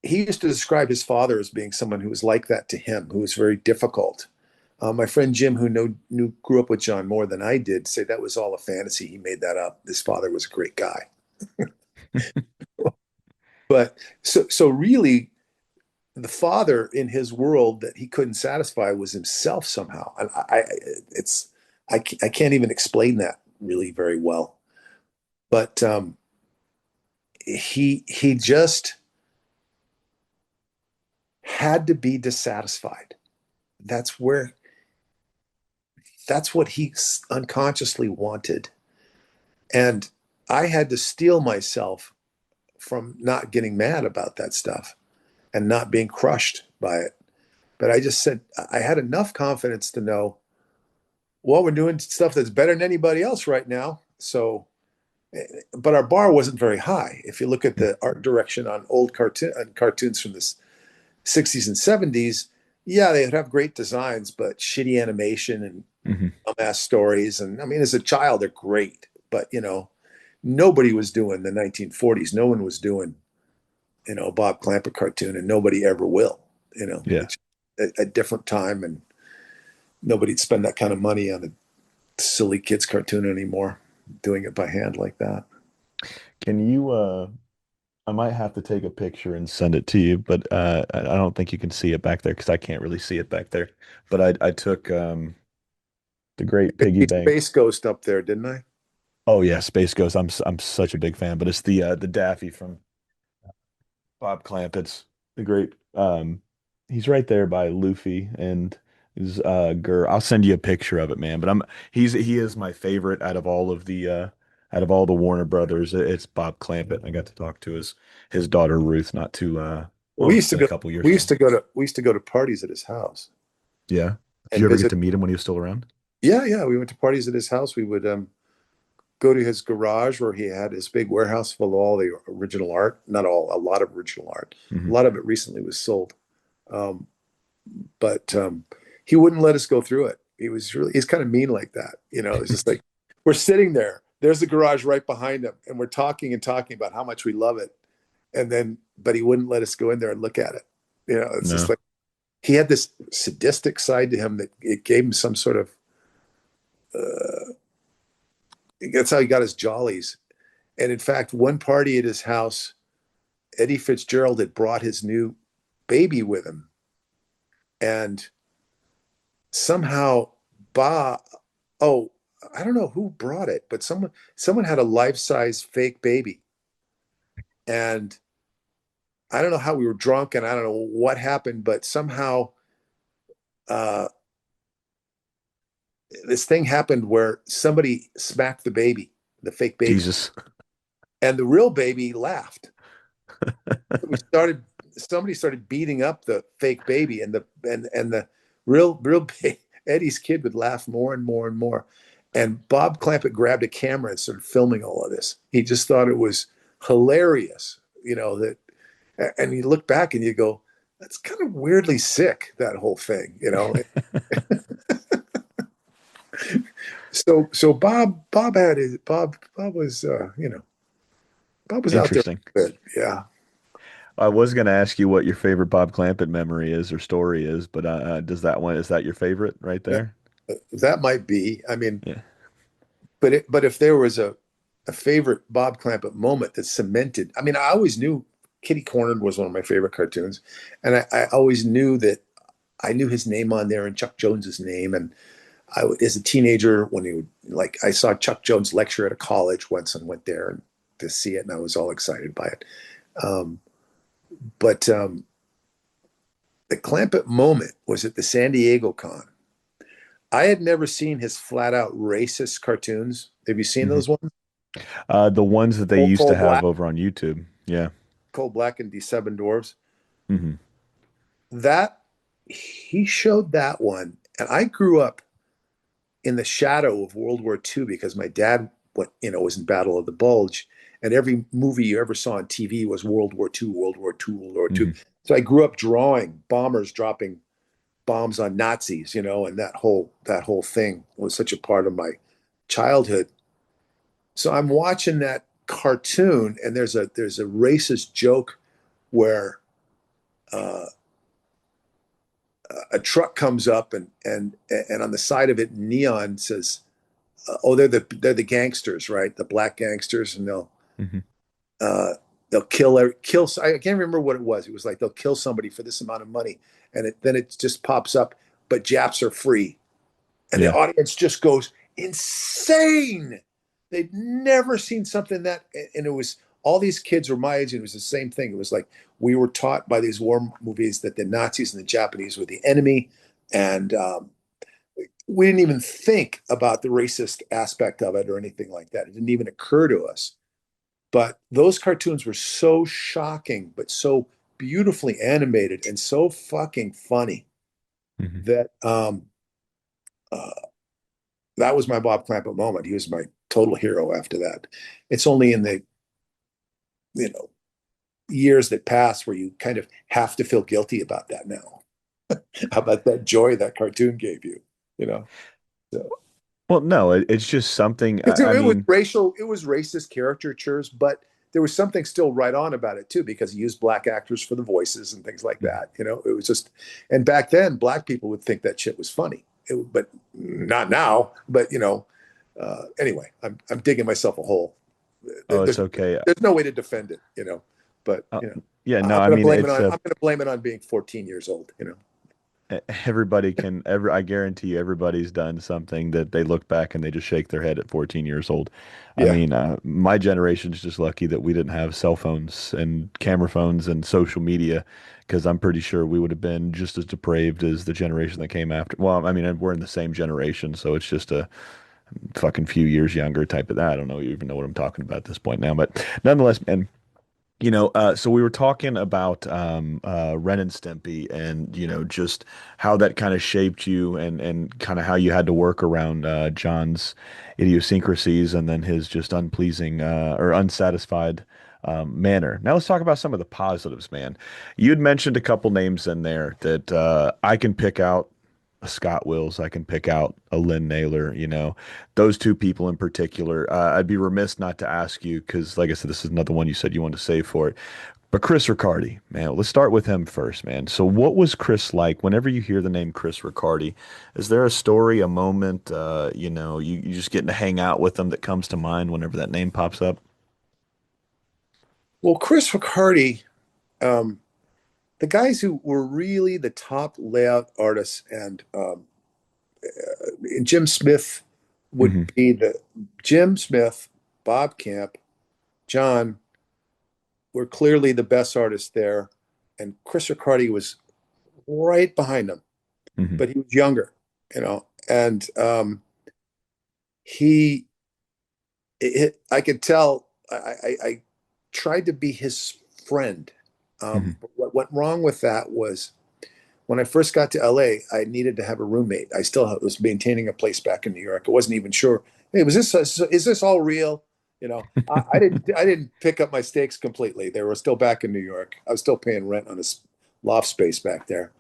S2: he used to describe his father as being someone who was like that to him, who was very difficult. My friend Jim, who grew up with John more than I did, say that was all a fantasy. He made that up. His father was a great guy, but so really, the father in his world that he couldn't satisfy was himself somehow. And I can't even explain that really very well. But he just had to be dissatisfied. That's where that's what he unconsciously wanted. And I had to steel myself from not getting mad about that stuff and not being crushed by it. But I just said, I had enough confidence to know, well, we're doing stuff that's better than anybody else right now. So, but our bar wasn't very high. If you look at the art direction on old cartoons from the 60s and 70s, yeah, they would have great designs, but shitty animation and
S1: Hmm.
S2: dumbass stories. And I mean, as a child, they're great, but nobody was doing the 1940s. No one was doing, Bob Clamper cartoon, and nobody ever will.
S1: Yeah.
S2: It's a different time, and nobody'd spend that kind of money on a silly kids cartoon anymore, doing it by hand like that.
S1: Can you I might have to take a picture and send it to you, but I don't think you can see it back there because I can't really see it back there. But I took the Great Piggy Bank.
S2: Space Ghost up there, didn't I?
S1: Oh yeah, Space Ghost. I'm such a big fan, but it's the Daffy from Bob Clampett's the great he's right there by Luffy and his girl. I'll send you a picture of it, man. But he is my favorite out of all the Warner Brothers. It's Bob Clampett. I got to talk to his daughter Ruth not too
S2: We used
S1: it's
S2: to
S1: been a
S2: go.
S1: couple years
S2: We used
S1: ago.
S2: to go to. We used to go to parties at his house
S1: Yeah. Did
S2: and
S1: you ever get
S2: visit.
S1: to meet him when he was still around?
S2: Yeah, yeah. We went to parties at his house. We would go to his garage where he had his big warehouse full of all the original art. Not all, a lot of original art. A
S1: Hmm.
S2: lot of it recently was sold, um, but he wouldn't let us go through it. He's kind of mean like that. It's just like we're sitting there. There's the garage right behind him, and we're talking and talking about how much we love it, and then but he wouldn't let us go in there and look at it. It's just
S1: No.
S2: like he had this sadistic side to him that it gave him some sort of uh, that's how he got his jollies. And in fact, one party at his house, Eddie Fitzgerald had brought his new baby with him, and somehow Bob, oh, I don't know who brought it, but someone had a life-size fake baby, and I don't know how we were drunk, and I don't know what happened, but somehow uh, this thing happened where somebody smacked the baby, the fake baby,
S1: Jesus.
S2: and the real baby laughed. We started Somebody started beating up the fake baby, and the real Eddie's kid would laugh more and more and more. And Bob Clampett grabbed a camera and started filming all of this. He just thought it was hilarious, that. And you look back and you go, that's kind of weirdly sick, that whole thing. So Bob had his Bob was Bob was out there
S1: Interesting.
S2: a bit. Yeah.
S1: I was going to ask you what your favorite Bob Clampett memory is or story is, but does that one, is that your favorite right
S2: Yeah.
S1: there?
S2: That might be. I mean,
S1: Yeah.
S2: but if there was a favorite Bob Clampett moment that cemented, I mean, I always knew Kitty Cornered was one of my favorite cartoons, and I always knew that I knew his name on there and Chuck Jones's name. And as a teenager, when he would like, I saw Chuck Jones lecture at a college once and went there and to see it, and I was all excited by it. Um, but the Clampett moment was at the San Diego Con. I had never seen his flat out racist cartoons. Have you seen
S1: Hmm.
S2: those ones?
S1: The ones that they used to
S2: Cold
S1: have
S2: Black,
S1: over on YouTube. Yeah.
S2: Cold Black, and D7 Dwarves.
S1: Hmm.
S2: That he showed that one, and I grew up in the shadow of World War II because my dad was in Battle of the Bulge, and every movie you ever saw on TV was World War II, World War II, World War II.
S1: Hmm.
S2: So I grew up drawing bombers dropping bombs on Nazis, and that whole thing was such a part of my childhood. So I'm watching that cartoon, and there's a racist joke where uh, a truck comes up, and on the side of it, neon says, "Oh, they're the gangsters, right? The black gangsters, and
S1: Hmm.
S2: uh, they'll kill. I can't remember what it was. It was like they'll kill somebody for this amount of money, and then it just pops up. But Japs are free, and the
S1: Yeah.
S2: audience just goes insane. They'd never seen something that, and it was all these kids were my age, and it was the same thing. It was like we were taught by these war movies that the Nazis and the Japanese were the enemy, and we didn't even think about the racist aspect of it or anything like that. It didn't even occur to us. But those cartoons were so shocking, but so beautifully animated and so fucking funny
S1: Hmm.
S2: that uh, that was my Bob Clampett moment. He was my total hero after that. It's only in the you know years that pass where you kind of have to feel guilty about that now. How about that joy that cartoon gave you? You know, so
S1: Well, no, it's just something.
S2: because
S1: I
S2: it was
S1: mean,
S2: racial, it was racist caricatures, but there was something still right on about it too, because he used black actors for the voices and things like
S1: mhm.
S2: that. It was just, and back then, black people would think that shit was funny, but not now. But anyway, I'm digging myself a hole.
S1: Oh, it's
S2: There's
S1: okay.
S2: there's no way to defend it, But
S1: Uh, yeah, no,
S2: I'm
S1: I
S2: gonna
S1: mean,
S2: blame it on I'm gonna blame it on being 14 years old.
S1: everybody can I guarantee you everybody's done something that they look back and they just shake their head at 14 years old. I
S2: Yeah,
S1: mean, my generation's just lucky that we didn't have cell phones and camera phones and social media because I'm pretty sure we would have been just as depraved as the generation that came after. Well, I mean, we're in the same generation, so it's just a fucking few years younger type of that. I don't know even know what I'm talking about at this point now, but nonetheless, man, so we were talking about Ren and Stimpy and just how that kind of shaped you and kind of how you had to work around John's idiosyncrasies and then his just unpleasing or unsatisfied manner. Now let's talk about some of the positives, man. You'd mentioned a couple names in there that I can pick out. A Scott Wills, I can pick out a Lynne Naylor, those two people in particular. I'd be remiss not to ask you because, like I said, this is another one you said you wanted to save for it. But Chris Reccardi, man, let's start with him first, man. So, what was Chris like? Whenever you hear the name Chris Reccardi, is there a story, a moment, you just getting to hang out with him that comes to mind whenever that name pops up?
S2: Well, Chris Reccardi, um, the guys who were really the top layout artists, and Jim Smith would
S1: Hmm.
S2: be the Jim Smith, Bob Camp, John were clearly the best artists there, and Chris Reccardi was right behind them,
S1: Hmm.
S2: but he was younger, and he, I could tell. I tried to be his friend.
S1: Hmm.
S2: What went wrong with that was when I first got to LA, I needed to have a roommate. I still was maintaining a place back in New York. I wasn't even sure. Hey, is this all real? I didn't pick up my stakes completely. They were still back in New York. I was still paying rent on a loft space back there,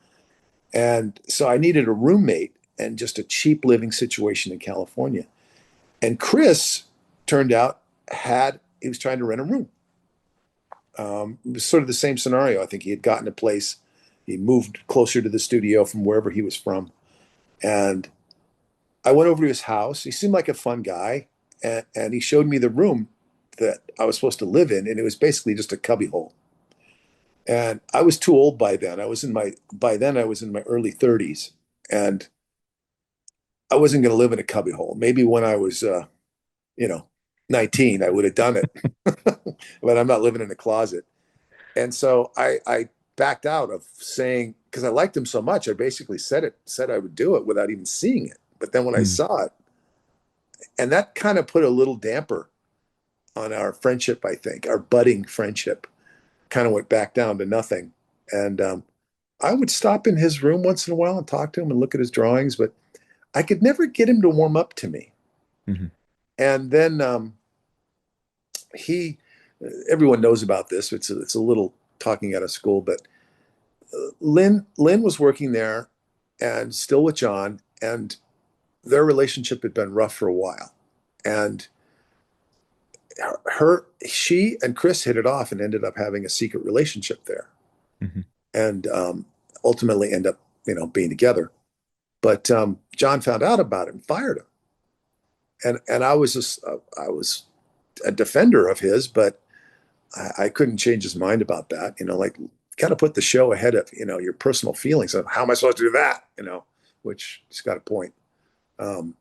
S2: and so I needed a roommate and just a cheap living situation in California. And Chris turned out had he was trying to rent a room. It was sort of the same scenario. I think he had gotten a place. He moved closer to the studio from wherever he was from. And I went over to his house. He seemed like a fun guy. And he showed me the room that I was supposed to live in. And it was basically just a cubbyhole. And I was too old by then. By then I was in my early 30s. And I wasn't going to live in a cubbyhole. Maybe when I was, you know, 19, I would have done it. But I'm not living in a closet. And so I backed out of saying, because I liked him so much, I basically said I would do it without even seeing it. But then when I
S1: Hmm.
S2: saw it, and that kind of put a little damper on our friendship, I think, our budding friendship kind of went back down to nothing. And I would stop in his room once in a while and talk to him and look at his drawings, but I could never get him to warm up to me.
S1: Hmm.
S2: And then he, everyone knows about this. It's a little talking out of school, but Lynne was working there and still with John, and their relationship had been rough for a while. And she and Chris hit it off and ended up having a secret relationship there,
S1: Hmm.
S2: and ultimately end up, being together. But John found out about it and fired him. And I was a defender of his, but I couldn't change his mind about that. Like kind of put the show ahead of your personal feelings. Of how am I supposed to do that? Which he's got a point. Um,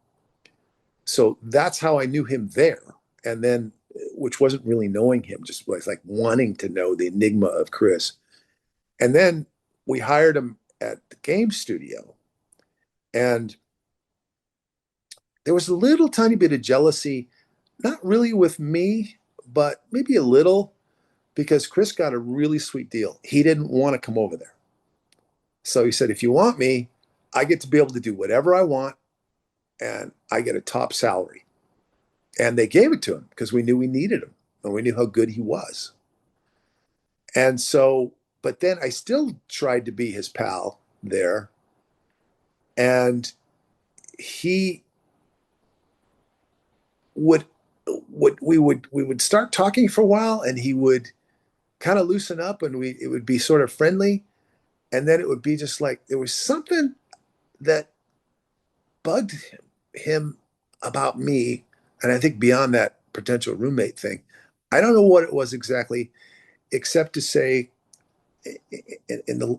S2: so that's how I knew him there, and then which wasn't really knowing him, just was like wanting to know the enigma of Chris. And then we hired him at the game studio, and there was a little tiny bit of jealousy, not really with me, but maybe a little because Chris got a really sweet deal. He didn't want to come over there. So he said, if you want me, I get to be able to do whatever I want and I get a top salary. And they gave it to him because we knew we needed him and we knew how good he was. And so, but then I still tried to be his pal there. And he would, we would start talking for a while and he would kind of loosen up and it would be sort of friendly. And then it would be just like, there was something that bugged him about me. And I think beyond that potential roommate thing, I don't know what it was exactly, except to say, in the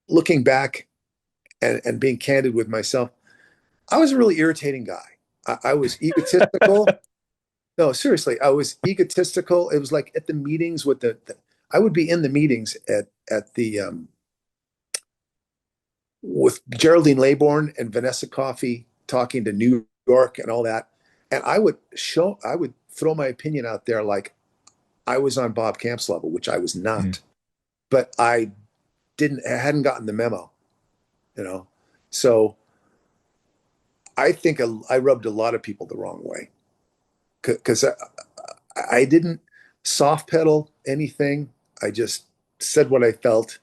S2: looking back and being candid with myself, I was a really irritating guy. I was egotistical. No, seriously, I was egotistical. It was like at the meetings with I would be in the meetings at the with Geraldine Laybourne and Vanessa Coffey talking to New York and all that. And I would throw my opinion out there like I was on Bob Camp's level, which I was
S1: Hmm.
S2: not. But I hadn't gotten the memo, you know. So I think I rubbed a lot of people the wrong way because I didn't soft pedal anything. I just said what I felt,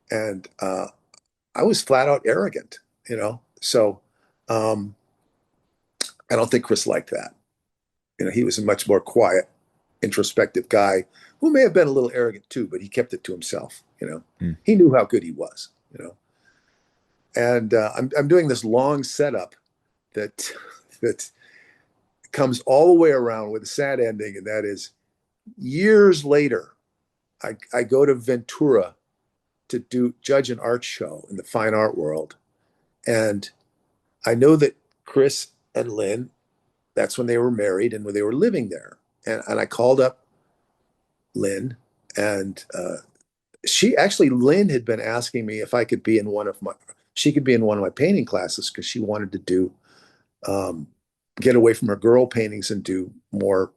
S2: and I was flat out arrogant, you know. So um, I don't think Chris liked that. He was a much more quiet, introspective guy who may have been a little arrogant too, but he kept it to himself.
S1: Hmm.
S2: He knew how good he was. And I'm doing this long setup that that comes all the way around with a sad ending, and that is Years later, I go to Ventura to do judge an art show in the fine art world. And I know that Chris and Lynne, that's when they were married and when they were living there. And I called up Lynne, and she actually, Lynne had been asking me if I could be in one of my, she could be in one of my painting classes because she wanted to do, um, get away from her girl paintings and do more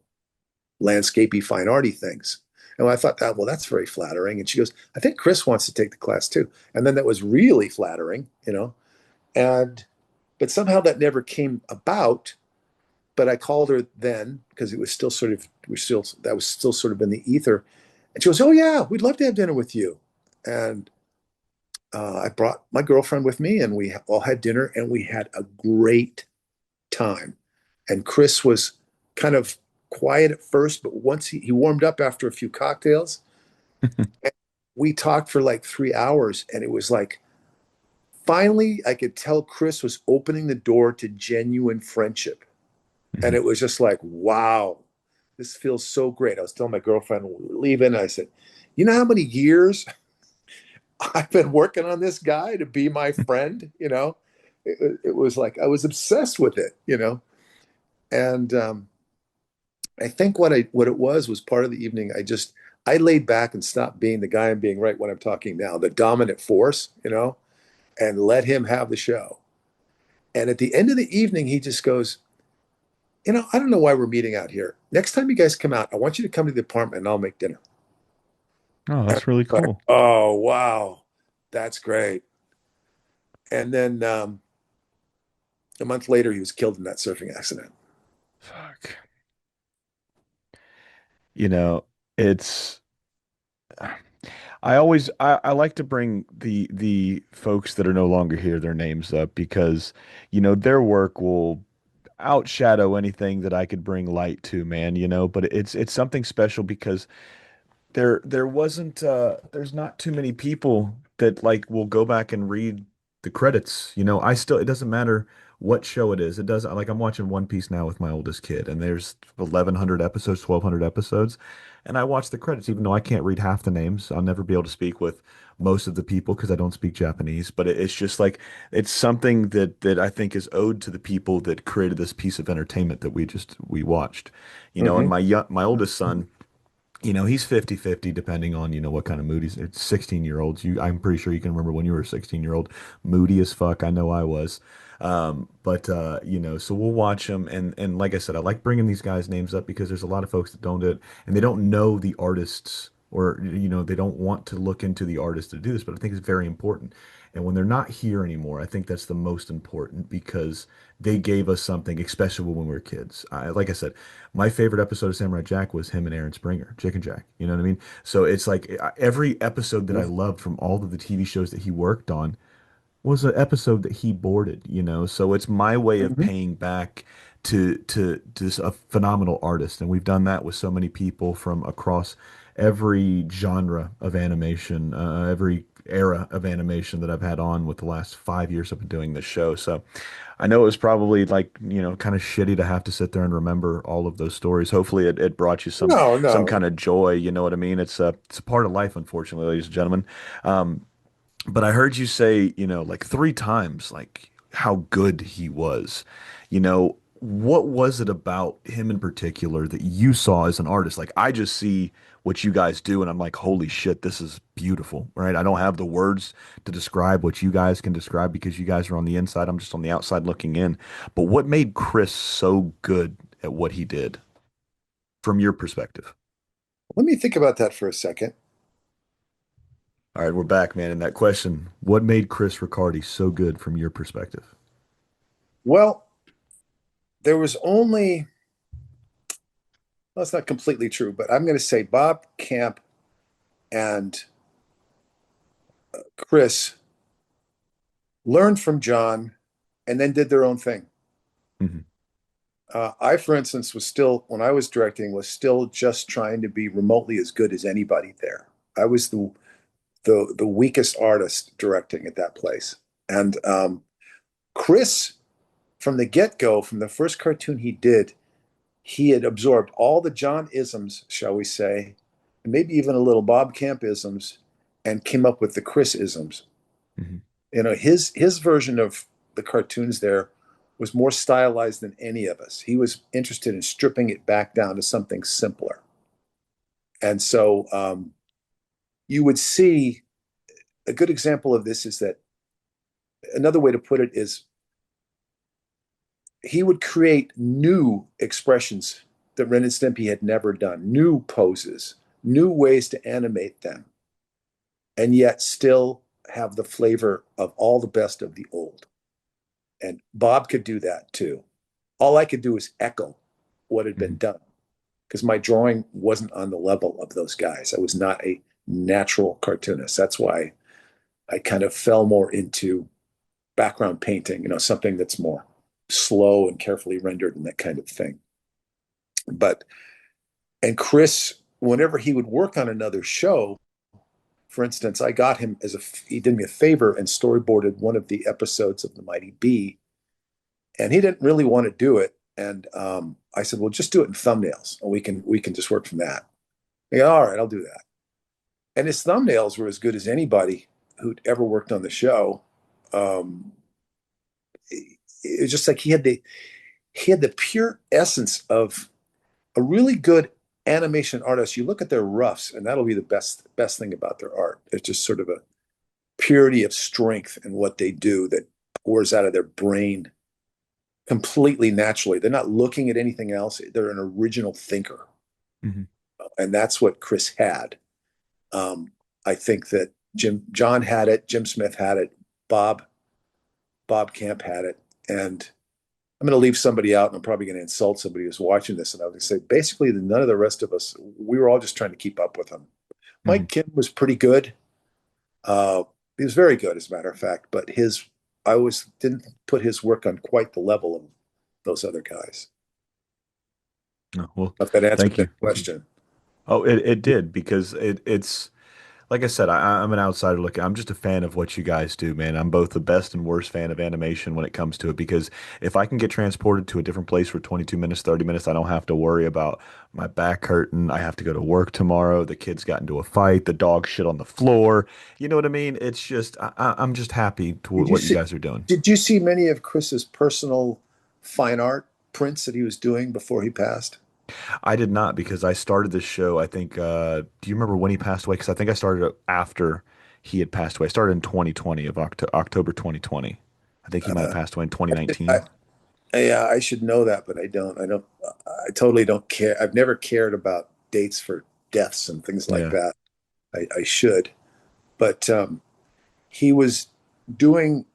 S2: landscapey, fine arty things. And I thought that, well, that's very flattering. And she goes, I think Chris wants to take the class too. And then that was really flattering, you know. And but somehow that never came about. But I called her then because it was still sort of we're still that was still sort of in the ether. And she goes, "Oh yeah, we'd love to have dinner with you." And I brought my girlfriend with me, and we all had dinner, and we had a great time. And Chris was kind of quiet at first, but once he warmed up after a few cocktails, we talked for like 3 hours, and it was like finally I could tell Chris was opening the door to genuine friendship. And
S1: Mhm.
S2: it was just like, wow, this feels so great. I was telling my girlfriend when we were leaving, I said, you know how many years I've been working on this guy to be my friend? You know, it was like I was obsessed with it, you know. And I think what it was part of the evening. I laid back and stopped being the guy I'm being right when I'm talking now, the dominant force, you know, and let him have the show. And at the end of the evening, he just goes, I don't know why we're meeting out here. Next time you guys come out, I want you to come to the apartment and I'll make dinner.
S1: Oh,
S2: And
S1: that's really
S2: I'm like,
S1: cool.
S2: oh, wow, that's great. And then a month later, he was killed in that surfing accident.
S1: Fuck. You know, it's I like to bring the folks that are no longer here their names up because their work will outshadow anything that I could bring light to, man, but it's something special because there wasn't there's not too many people that like will go back and read the credits. I still it doesn't matter what show it is. It doesn't like I'm watching One Piece now with my oldest kid and there's 1100 episodes, 1200 episodes, and I watch the credits even though I can't read half the names. I'll never be able to speak with most of the people because I don't speak Japanese, but it's just like it's something that I think is owed to the people that created this piece of entertainment that we watched. And
S2: Hmm.
S1: my oldest son, he's 50-50 depending on, what kind of mood he's. It's 16-year-olds. I'm pretty sure you can remember when you were a 16-year-old, moody as fuck. I know I was. But so we'll watch them and like I said, I like bringing these guys' names up because there's a lot of folks that don't do it and they don't know the artists or they don't want to look into the artists to do this, but I think it's very important. And when they're not here anymore, I think that's the most important because they gave us something, especially when we were kids. Like I said, my favorite episode of Samurai Jack was him and Aaron Springer, Chicken Jack. You know what I mean? So it's like every episode that I loved from all of the TV shows that he worked on was an episode that he boarded. So it's my way of
S2: Hmm.
S1: paying back to just a phenomenal artist, and we've done that with so many people from across every genre of animation, every era of animation that I've had on with the last 5 years I've been doing this show. So I know it was probably like, kind of shitty to have to sit there and remember all of those stories. Hopefully it brought you
S2: No,
S1: some
S2: no.
S1: kind of joy, you know what I mean? It's a part of life, unfortunately, ladies and gentlemen. Um, but I heard you say, like 3 times, like how good he was. What was it about him in particular that you saw as an artist? Like I just see what you guys do and I'm like, holy shit, this is beautiful, right? I don't have the words to describe what you guys can describe because you guys are on the inside. I'm just on the outside looking in. But what made Chris so good at what he did from your perspective?
S2: Let me think about that for a second.
S1: All right, we're back, man. And that question, what made Chris Riccardi so good from your perspective?
S2: Well, there was only, well, that's not completely true, but I'm going to say Bob Camp and Chris learned from John and then did their own thing.
S1: Mhm.
S2: I, for instance, was still, when I was directing, was still just trying to be remotely as good as anybody there. I was the weakest artist directing at that place. And Chris, from the get go, from the first cartoon he did, he had absorbed all the John isms, shall we say, and maybe even a little Bob Camp isms, and came up with the Chris isms.
S1: Mhm.
S2: His version of the cartoons there was more stylized than any of us. He was interested in stripping it back down to something simpler. And so you would see a good example of this is that another way to put it is he would create new expressions that Ren and Stimpy had never done, new poses, new ways to animate them, and yet still have the flavor of all the best of the old. And Bob could do that too. All I could do was echo what had been
S1: Mhm.
S2: done because my drawing wasn't on the level of those guys. I was not a natural cartoonist. That's why I kind of fell more into background painting, something that's more slow and carefully rendered and that kind of thing. But, and Chris, whenever he would work on another show, for instance, I got him he did me a favor and storyboarded one of the episodes of The Mighty Bee, and he didn't really want to do it. And I said, well, just do it in thumbnails and we can just work from that. He goes, all right, I'll do that. And his thumbnails were as good as anybody who'd ever worked on the show. Um, it was just like he had the pure essence of a really good animation artist. You look at their roughs, and that'll be the best thing about their art. It's just sort of a purity of strength in what they do that pours out of their brain completely naturally. They're not looking at anything else. They're an original thinker,
S1: Mhm.
S2: and that's what Chris had. Um, I think that John had it, Jim Smith had it, Bob Bob Camp had it, and I'm going to leave somebody out, and I'm probably going to insult somebody who's watching this. And I would say, basically, none of the rest of us, we were all just trying to keep up with him.
S1: Mhm.
S2: Mike Kim was pretty good. Uh, he was very good, as a matter of fact. But I always didn't put his work on quite the level of those other guys.
S1: Oh, well,
S2: If that answered
S1: thank
S2: that
S1: you.
S2: question.
S1: Oh, it did because it's like I said, I'm an outsider looking. I'm just a fan of what you guys do, man. I'm both the best and worst fan of animation when it comes to it because if I can get transported to a different place for 22 minutes, 30 minutes, I don't have to worry about my back hurting. I have to go to work tomorrow. The kids got into a fight. The dog shit on the floor. You know what I mean? It's just I'm just happy to
S2: Did you
S1: what you
S2: see?
S1: guys are doing.
S2: Did you see many of Chris's personal fine art prints that he was doing before he passed?
S1: I did not because I started this show. I think. Do you remember when he passed away? Because I think I started it after he had passed away. I started in 2020 of October 2020. I think he might have
S2: Uh,
S1: passed away in
S2: I,
S1: 2019.
S2: Yeah, I should know that, but I don't. I don't. I totally don't care. I've never cared about dates for deaths and things like
S1: Yeah.
S2: that. I should, but he was doing.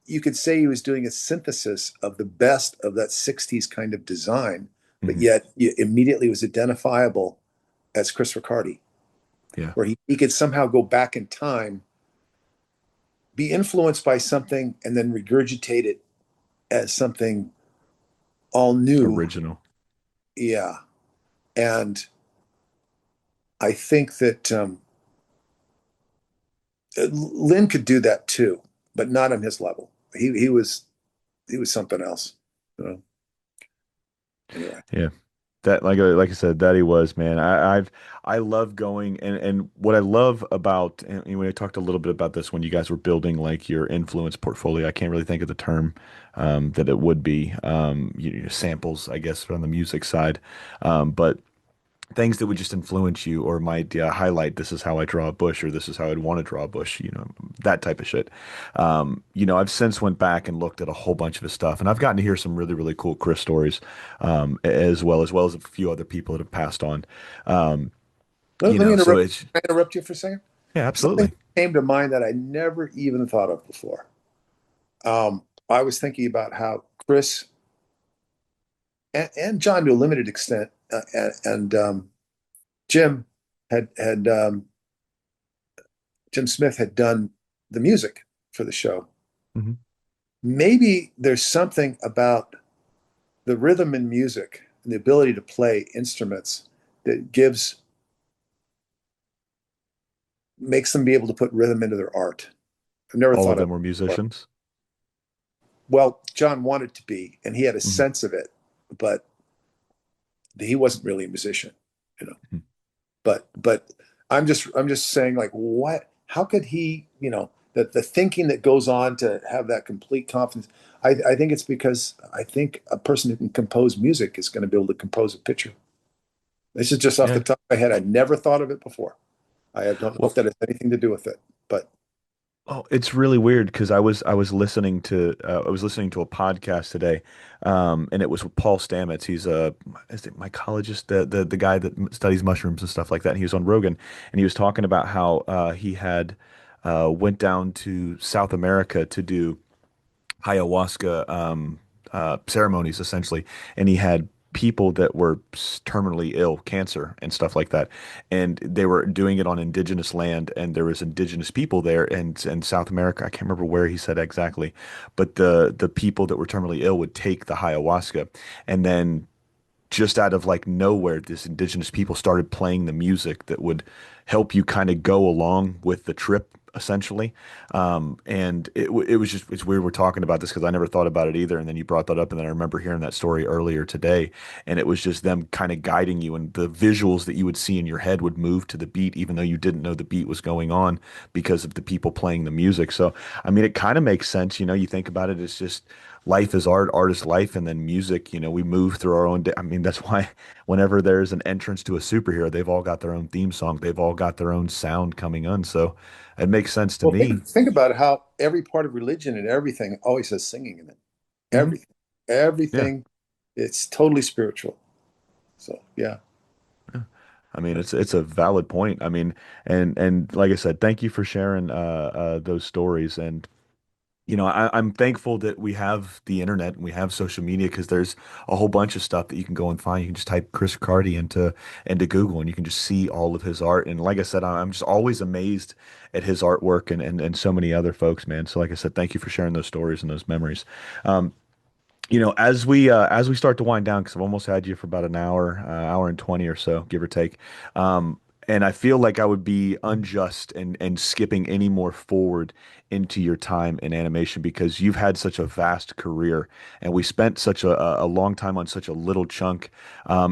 S2: You could say he was doing a synthesis of the best of that '60s kind of design, but
S1: Hmm.
S2: yet immediately was identifiable as Chris Reccardi,
S1: Yeah.
S2: where he could somehow go back in time, be influenced by something, and then regurgitate it as something all new.
S1: Original.
S2: Yeah, and I think that Lynn could do that too, but not on his level. He was something else. You know? Anyway,
S1: Yeah. That like I said, that he was, man. I love going and what I love about and we talked a little bit about this when you guys were building like your influence portfolio. I can't really think of the term that it would be. Samples, I guess, on the music side. But things that would just influence you or might highlight this is how I draw a bush or this is how I'd want to draw a bush, that type of shit. I've since went back and looked at a whole bunch of his stuff and I've gotten to hear some really, really cool Chris stories as well as a few other people that have passed on. Um,
S2: let me
S1: so
S2: interrupt.
S1: it's,
S2: Can I interrupt you for a second?
S1: yeah,
S2: Something
S1: absolutely.
S2: came to mind that I never even thought of before. I was thinking about how Chris and John, to a limited extent, and Jim had Jim Smith had done the music for the show.
S1: Hmm.
S2: Maybe there's something about the rhythm in music and the ability to play instruments that makes them be able to put rhythm into their art. I've never
S1: All of
S2: thought of
S1: them
S2: it
S1: were
S2: before.
S1: musicians.
S2: Well, John wanted to be, and he had a
S1: Hmm.
S2: sense of it. but he wasn't really a musician, you know.
S1: Mhm.
S2: But I'm just saying, like, what? How could he, the thinking that goes on to have that complete confidence? I think it's because I think a person who can compose music is going to be able to compose a picture. This is just off the
S1: Yeah.
S2: top of my head. I never thought of it before. I don't know if
S1: Well,
S2: that has anything to do with it, but
S1: oh, it's really weird because I was listening to a podcast today, and it was with Paul Stamets. He's a is it mycologist, the guy that studies mushrooms and stuff like that. And he was on Rogan, and he was talking about how he had went down to South America to do ayahuasca ceremonies essentially, and he had people that were terminally ill, cancer and stuff like that, and they were doing it on indigenous land, and there was indigenous people there, and South America. I can't remember where he said exactly, but the people that were terminally ill would take the ayahuasca, and then just out of like nowhere, this indigenous people started playing the music that would help you kind of go along with the trip, essentially. And it was just, it's weird we're talking about this because I never thought about it either. And then you brought that up, and then I remember hearing that story earlier today, and it was just them kind of guiding you, and the visuals that you would see in your head would move to the beat, even though you didn't know the beat was going on because of the people playing the music. So, I mean, it kind of makes sense. You think about it, it's just life is art, art is life, and then music, we move through our own day. I mean, that's why whenever there's an entrance to a superhero, they've all got their own theme song. They've all got their own sound coming on. So it makes sense to
S2: well,
S1: me.
S2: think about how every part of religion and everything always has singing in it.
S1: Hmm.
S2: Everything,
S1: Yeah.
S2: everything, it's totally spiritual. So yeah,
S1: Yeah. I mean, it's a valid point. I mean, and like I said, thank you for sharing those stories. And I'm thankful that we have the internet and we have social media because there's a whole bunch of stuff that you can go and find. You can just type Chris Reccardi into Google, and you can just see all of his art. And like I said, I'm just always amazed at his artwork, and so many other folks, man. So like I said, thank you for sharing those stories and those memories. Um, as we start to wind down, because I've almost had you for about an hour, hour and 20 or so, give or take. Um, and I feel like I would be unjust and skipping any more forward into your time in animation because you've had such a vast career, and we spent such a long time on such a little chunk,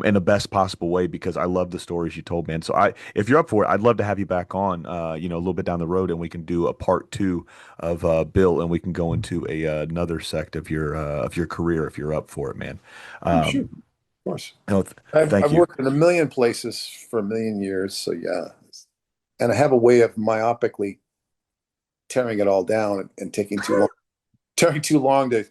S1: in the best possible way because I love the stories you told, man. So if you're up for it, I'd love to have you back on, a little bit down the road, and we can do a part two of Bill, and we can go into another sect of your career if you're up for it, man.
S2: oh, sure,
S1: Um,
S2: of course.
S1: no,
S2: I've
S1: thank you.
S2: worked in a million places for a million years, so yeah, and I have a way of myopically tearing it all down and taking too long, tearing too long to.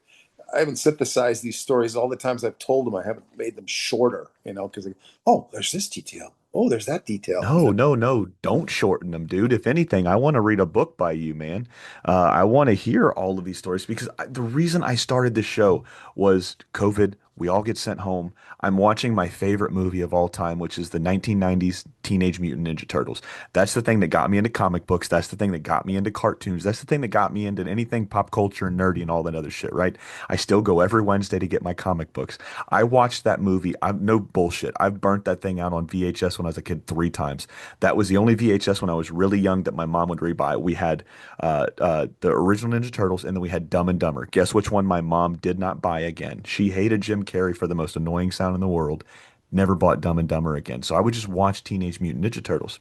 S2: I haven't synthesized these stories. All the times I've told them, I haven't made them shorter, because oh, there's this detail. Oh, there's that detail.
S1: No, no, no. Don't shorten them, dude. If anything, I want to read a book by you, man. I want to hear all of these stories because the reason I started this show was COVID. We all get sent home. I'm watching my favorite movie of all time, which is the 1990s Teenage Mutant Ninja Turtles. That's the thing that got me into comic books. That's the thing that got me into cartoons. That's the thing that got me into anything pop culture and nerdy and all that other shit, right? I still go every Wednesday to get my comic books. I watched that movie. I'm no bullshit. I've burnt that thing out on VHS when I was a kid 3 times. That was the only VHS when I was really young that my mom would rebuy. We had the original Ninja Turtles, and then we had Dumb and Dumber. Guess which one my mom did not buy again? She hated Jim Carrey for the most annoying sound in the world. Never bought Dumb and Dumber again. So I would just watch Teenage Mutant Ninja Turtles.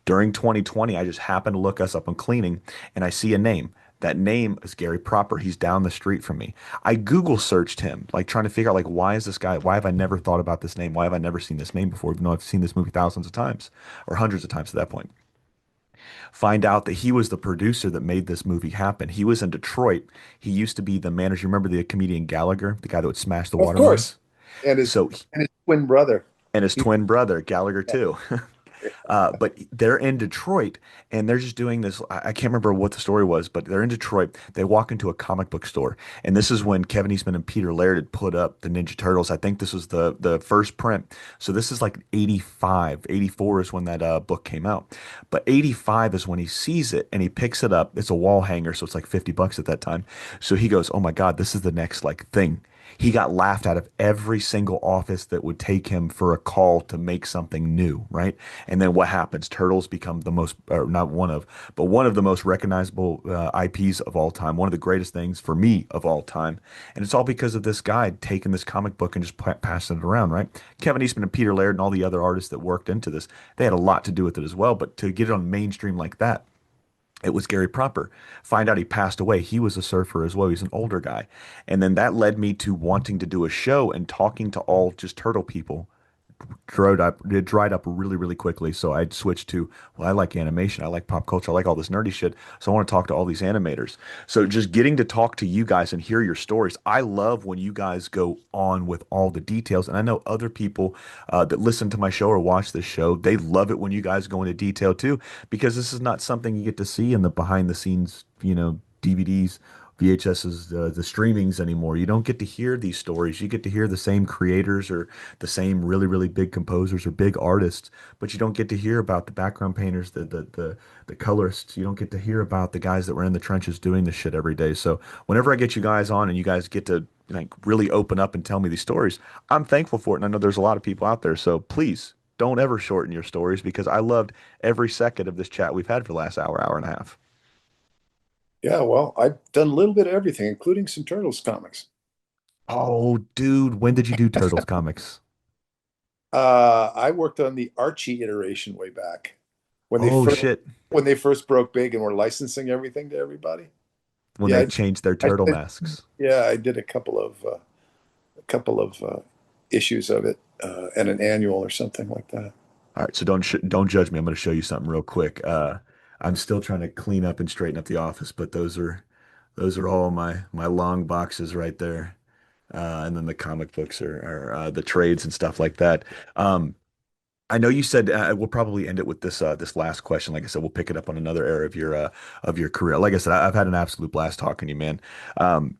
S1: During 2020, I just happened to look us up on cleaning, and I see a name. That name is Gary Proper. He's down the street from me. I Google searched him, like trying to figure out like why is this guy? Why have I never thought about this name? Why have I never seen this name before? Even though I've seen this movie thousands of times or hundreds of times at that point. Find out that he was the producer that made this movie happen. He was in Detroit. He used to be the manager. Remember the comedian Gallagher, the guy that would smash the
S2: Of course,
S1: watermelons?
S2: and his
S1: So,
S2: and his twin brother.
S1: and his
S2: He,
S1: twin brother, Gallagher
S2: yeah.
S1: too. But they're in Detroit, and they're just doing this. I can't remember what the story was, but they're in Detroit. They walk into a comic book store, and this is when Kevin Eastman and Peter Laird had put up the Ninja Turtles. I think this was the first print. So this is like 85, 84 is when that book came out. But 85 is when he sees it and he picks it up. It's a wall hanger, so it's like $50 at that time. So he goes, "Oh my God, this is the next like thing." He got laughed out of every single office that would take him for a call to make something new, right? And then what happens? Turtles become the most, or not one of, but one of the most recognizable IPs of all time, one of the greatest things for me of all time. And it's all because of this guy taking this comic book and just passing it around, right? Kevin Eastman and Peter Laird and all the other artists that worked into this, they had a lot to do with it as well. But to get it on mainstream like that, it was Gary Proper. Find out he passed away. He was a surfer as well. He's an older guy. And then that led me to wanting to do a show and talking to all just turtle people it dried up really, really quickly. So I switched to, well, I like animation. I like pop culture. I like all this nerdy shit. So I want to talk to all these animators. So just getting to talk to you guys and hear your stories. I love when you guys go on with all the details. And I know other people that listen to my show or watch this show, they love it when you guys go into detail too, because this is not something you get to see in the behind the scenes, DVDs, VHSs, the streamings anymore. You don't get to hear these stories. You get to hear the same creators or the same really, really big composers or big artists, but you don't get to hear about the background painters, the colorists. You don't get to hear about the guys that were in the trenches doing this shit every day. So whenever I get you guys on and you guys get to like really open up and tell me these stories, I'm thankful for it. And I know there's a lot of people out there. So please don't ever shorten your stories because I loved every second of this chat we've had for the last hour, hour and a half.
S2: Yeah, well, I've done a little bit of everything, including some Turtles comics.
S1: Oh, dude, when did you do Turtles comics?
S2: I worked on the Archie iteration way back when they
S1: Oh
S2: first
S1: shit.
S2: when they first broke big and were licensing everything to everybody.
S1: When
S2: Yeah,
S1: they changed their
S2: I
S1: turtle
S2: did,
S1: masks.
S2: yeah, I did a couple of issues of it and an annual or something like that.
S1: All right, so don't judge me. I'm going to show you something real quick. I'm still trying to clean up and straighten up the office, but those are all my long boxes right there. And then the comic books are the trades and stuff like that. Um, I know you said we'll probably end it with this last question. Like I said, we'll pick it up on another era of your career. Like I said, I've had an absolute blast talking to you, man. Um,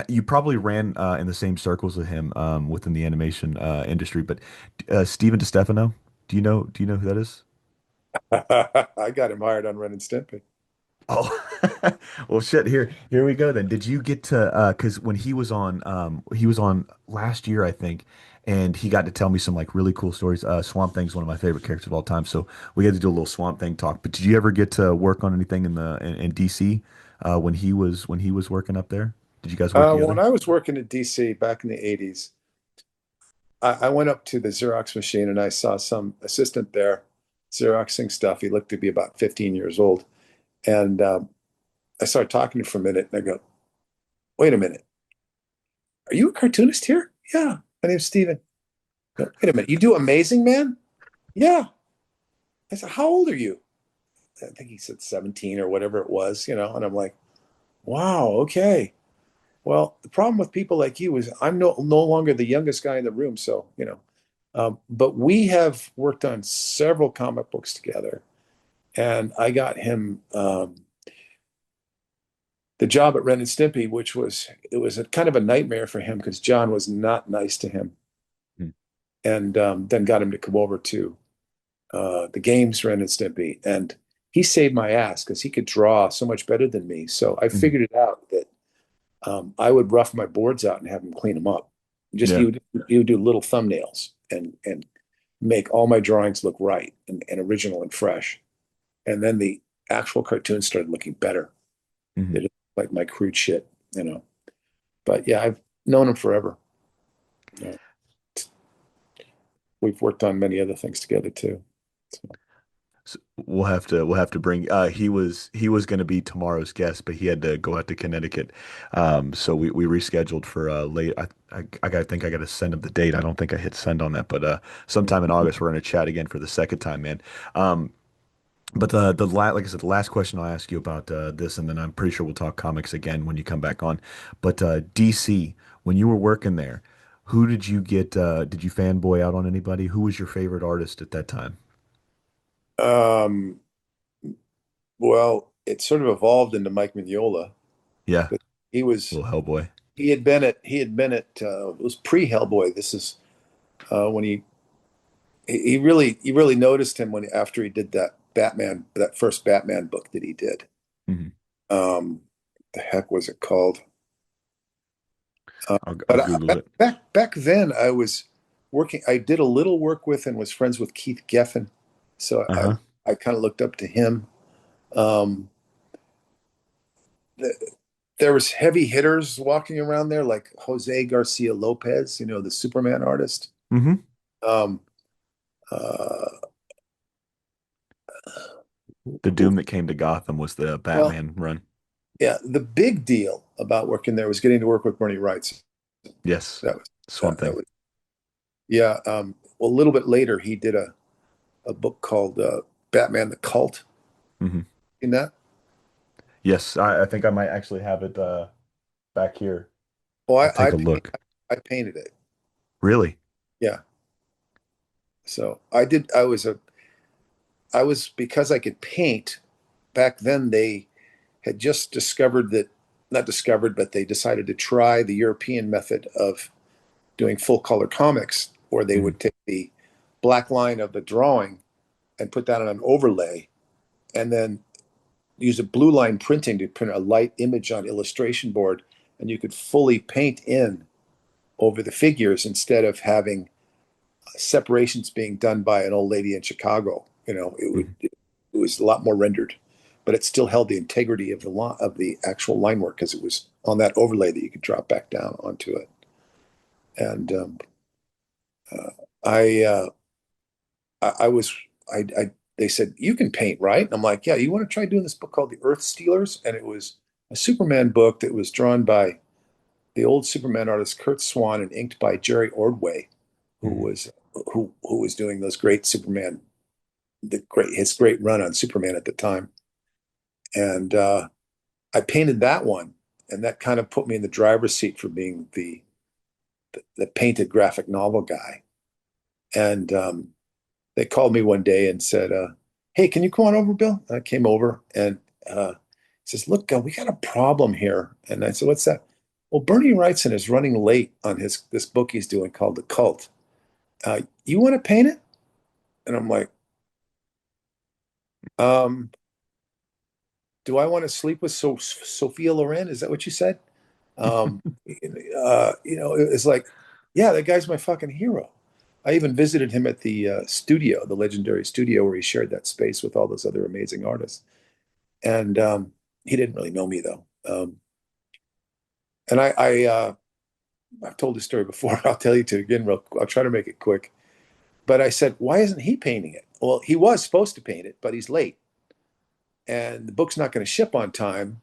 S1: you probably ran in the same circles with him within the animation industry, but Steven DeStefano, do you know who that is?
S2: I got him hired on Ren and Stimpy.
S1: Oh, well, shit. Here we go then. Did you get to because when he was on last year, I think, and he got to tell me some like really cool stories. Swamp Thing's one of my favorite characters of all time, so we had to do a little Swamp Thing talk. But did you ever get to work on anything in DC when he was working up there? Did you guys work
S2: When
S1: together?
S2: I was working at DC back in the 80s, I went up to the Xerox machine and I saw some assistant there Xeroxing stuff. He looked to be about 15 years old. And I started talking to him for a minute and I go, wait a minute, are you a cartoonist here? Yeah, my name's Steven. Wait a minute, you do Amazing Man? Yeah. I said, how old are you? I think he said 17 or whatever it was, and I'm like, wow, okay. Well, the problem with people like you is I'm no longer the youngest guy in the room. So, but we have worked on several comic books together. And I got him the job at Ren and Stimpy, it was a kind of a nightmare for him because John was not nice to him.
S1: Hmm.
S2: And then got him to come over to the games Ren and Stimpy. And he saved my ass because he could draw so much better than me. So I
S1: Mhm.
S2: figured it out that I would rough my boards out and have him clean them up. Just
S1: Yeah.
S2: he would do little thumbnails and make all my drawings look right and original and fresh. And then the actual cartoons started looking better. They
S1: Mhm.
S2: didn't look like my crude shit. But yeah, I've known him forever. Uh, we've worked on many other things together too. So,
S1: So we'll have to bring he was going to be tomorrow's guest, but he had to go out to Connecticut. So we rescheduled for late. I got think I got to send him the date. I don't think I hit send on that, but sometime in August we're going to chat again for the second time, man. Um, but like I said, the last question I'll ask you about this, and then I'm pretty sure we'll talk comics again when you come back on. But DC, when you were working there, who did you get? Did you fanboy out on anybody? Who was your favorite artist at that time?
S2: um, well, it sort of evolved into Mike Mignola.
S1: Yeah,
S2: He was
S1: little Hellboy.
S2: it was pre-Hellboy. This is when he really noticed him when after he did that first Batman book that he did.
S1: Mhm.
S2: The heck was it called?
S1: I'll
S2: But
S1: Google it.
S2: back then, I was working. I did a little work with and was friends with Keith Geffen, so
S1: Uh-huh.
S2: I kind of looked up to him. Um, the, there was heavy hitters walking around there, like Jose Garcia Lopez, the Superman artist.
S1: Hmm.
S2: Um, uh,
S1: The Doom that came to Gotham was the
S2: well,
S1: Batman run.
S2: yeah, the big deal about working there was getting to work with Bernie Wrightson.
S1: Yes.
S2: That was
S1: Swamp
S2: that
S1: Thing.
S2: was yeah. Well, a little bit later, he did a book called Batman the Cult.
S1: Hmm.
S2: In that,
S1: Yes, I think I might actually have it back here.
S2: well,
S1: I'll take a look.
S2: I painted it.
S1: Really?
S2: Yeah. So I did. I was because I could paint. Back then, they had just discovered that, not discovered, but they decided to try the European method of doing full color comics, where they
S1: Hmm.
S2: would take the black line of the drawing and put that on an overlay, and then use a blue line printing to print a light image on illustration board, and you could fully paint in over the figures instead of having separations being done by an old lady in Chicago.
S1: Hmm.
S2: It was a lot more rendered, but it still held the integrity of the actual line work because it was on that overlay that you could drop back down onto it. And uh, I, uh, I was I they said you can paint, right? And I'm like, yeah. You want to try doing this book called The Earth Stealers? And it was a Superman book that was drawn by the old Superman artist Kurt Swan and inked by Jerry Ordway, who
S1: Hmm.
S2: was who was doing those great Superman, the great his great run on Superman at the time. And I painted that one, and that kind of put me in the driver's seat for being the painted graphic novel guy. And they called me one day and said, "Hey, can you come on over, Bill?" And I came over, and he says, "Look, we got a problem here." And I said, "What's that?" "Well, Bernie Wrightson is running late on his this book he's doing called The Cult. You want to paint it?" And I'm like, um, "Do I want to sleep with Sophia Loren? Is that what you said?" It's like, yeah, that guy's my fucking hero. I even visited him at the studio, the legendary studio where he shared that space with all those other amazing artists. And he didn't really know me though. And I've told this story before. I'll tell you to again. I'll try to make it quick. But I said, why isn't he painting it? Well, he was supposed to paint it, but he's late, and the book's not going to ship on time.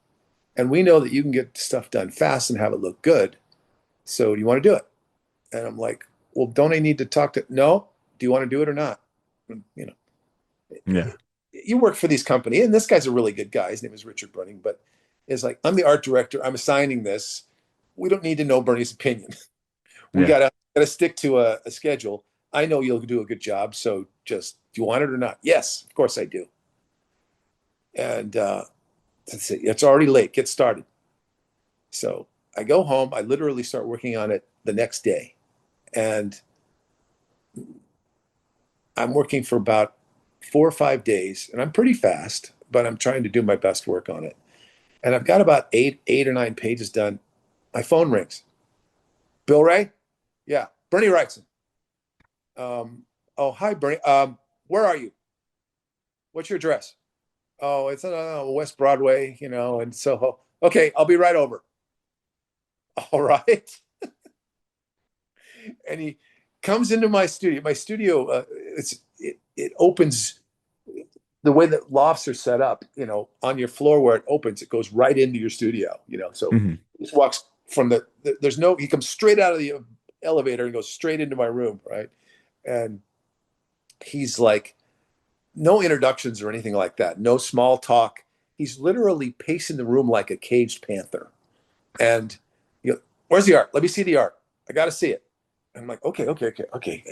S2: And we know that you can get stuff done fast and have it look good. So do you want to do it? And I'm like, well, don't I need to talk to? No. Do you want to do it or not? You know,
S1: Yeah.
S2: you work for these companies, and this guy's a really good guy. His name is Richard Brunning, but it's like, I'm the art director. I'm assigning this. We don't need to know Bernie's opinion. We
S1: Yeah.
S2: gotta stick to a schedule. I know you'll do a good job. So just, do you want it or not? Yes, of course I do. And that's it. It's already late. Get started. So I go home. I literally start working on it the next day. And I'm working for about 4 or 5 days, and I'm pretty fast, but I'm trying to do my best work on it. And I've got about eight or nine pages done. My phone rings. Bill Wray? Yeah. Bernie Wrightson. Oh, hi, Bernie. Where are you? What's your address? Oh, it's West Broadway, and so, okay, I'll be right over. All right. And he comes into my studio. My studio, it opens the way that lofts are set up, on your floor where it opens, it goes right into your studio, so
S1: Hmm.
S2: he just walks from there's no, he comes straight out of the elevator and goes straight into my room, right? And he's like, no introductions or anything like that, no small talk. He's literally pacing the room like a caged panther. And, where's the art? Let me see the art. I got to see it. And I'm like, okay, okay, okay, okay.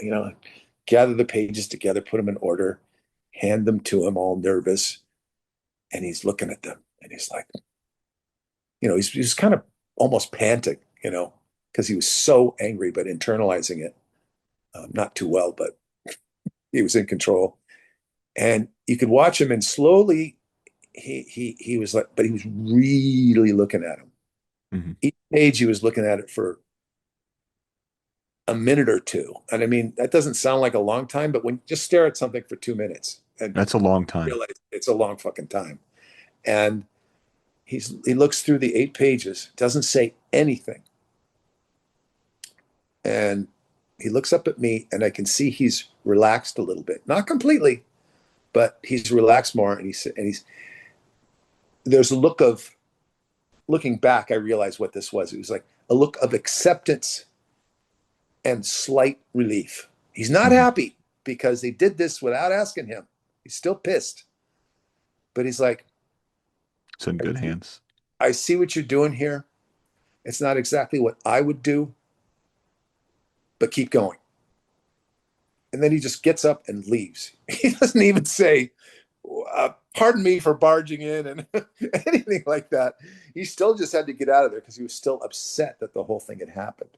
S2: Gather the pages together, put them in order, hand them to him all nervous. And he's looking at them and he's like, he's kind of almost panting, because he was so angry, but internalizing it not too well, but he was in control. And you could watch him, and slowly he was like, but he was really looking at him.
S1: Hmm.
S2: Each page he was looking at it for a minute or two. And I mean, that doesn't sound like a long time, but when just stare at something for 2 minutes and
S1: That's a long time.
S2: realize it's a long fucking time. And he looks through the 8 pages, doesn't say anything. And he looks up at me and I can see he's relaxed a little bit. Not completely, but he's relaxed more. And there's a look of looking back, I realized what this was. It was like a look of acceptance and slight relief. He's not
S1: Hmm.
S2: happy because they did this without asking him. He's still pissed. But he's like,
S1: It's in good hands.
S2: I see what you're doing here. It's not exactly what I would do, but keep going. And then he just gets up and leaves. He doesn't even say, pardon me for barging in and anything like that. He still just had to get out of there because he was still upset that the whole thing had happened.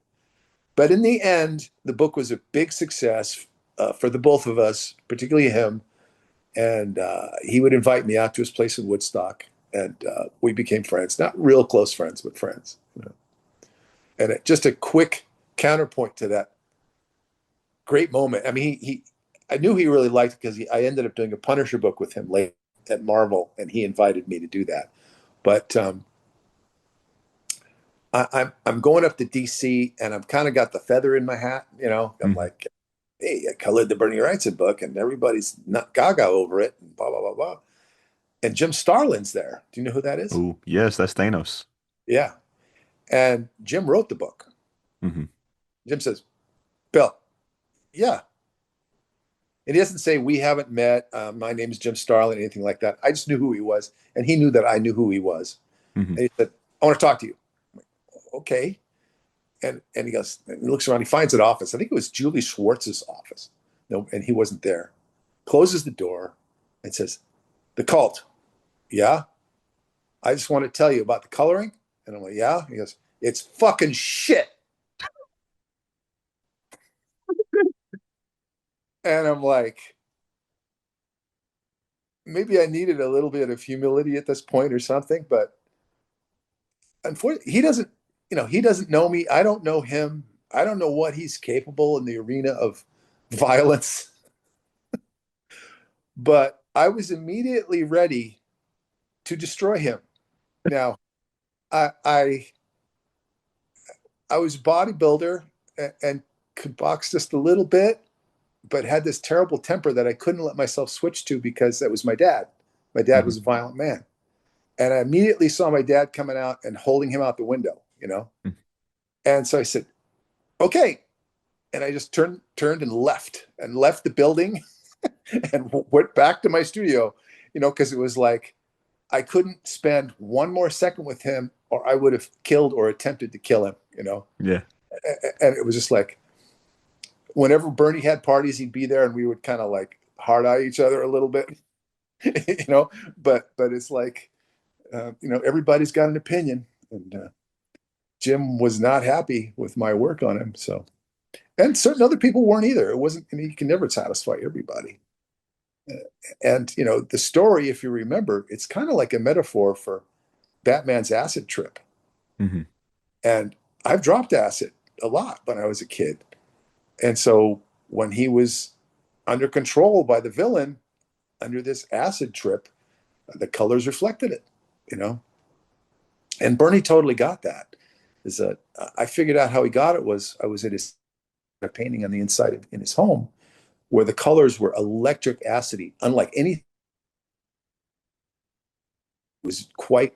S2: But in the end, the book was a big success for the both of us, particularly him. And he would invite me out to his place in Woodstock, and we became friends. Not real close friends, but friends. You know? And just a quick counterpoint to that great moment. I mean, I knew he really liked it because I ended up doing a Punisher book with him late at Marvel, and he invited me to do that. But I'm going up to DC, and I've kind of got the feather in my hat. You know, I'm
S1: Hmm.
S2: like, hey, I colored the Bernie Wrightson book, and everybody's not gaga over it, and blah blah blah blah. And Jim Starlin's there. Do you know who that is?
S1: Oh, yes, that's Thanos.
S2: Yeah. And Jim wrote the book.
S1: Hmm.
S2: Jim says, Bill, yeah. And he doesn't say we haven't met. My name is Jim Starlin, anything like that. I just knew who he was, and he knew that I knew who he was.
S1: Hmm.
S2: And he said, I want to talk to you. I'm like, okay. And he goes, and he looks around, he finds an office. I think it was Julie Schwartz's office. No, and he wasn't there. Closes the door and says, the cult. Yeah. I just want to tell you about the coloring. And I'm like, yeah. He goes, it's fucking shit. And I'm like, maybe I needed a little bit of humility at this point or something, but unfortunately, he doesn't know me. I don't know him. I don't know what he's capable in the arena of violence, but I was immediately ready to destroy him. Now, I I, I was a bodybuilder and could box just a little bit, but had this terrible temper that I couldn't let myself switch to because that was my dad. My dad
S1: Hmm.
S2: was a violent man. And I immediately saw my dad coming out and holding him out the window, you know? And so I said, okay. And I just turned and left the building and went back to my studio, you know, because it was like I couldn't spend one more second with him or I would have killed or attempted to kill him, you know?
S1: Yeah.
S2: And it was just like whenever Bernie had parties, he'd be there and we would kind of like hard eye each other a little bit, you know, but it's like, you know, everybody's got an opinion. And Jim was not happy with my work on him. So, and certain other people weren't either. It wasn't, I mean, you can never satisfy everybody. And, you know, the story, if you remember, it's kind of like a metaphor for Batman's acid trip.
S1: Hmm.
S2: And I've dropped acid a lot when I was a kid. And so when he was under control by the villain under this acid trip, the colors reflected it, you know? And Bernie totally got that. Is that I figured out how he got it was I was at his a painting on the inside in his home where the colors were electric acidy, unlike anything. It was quite.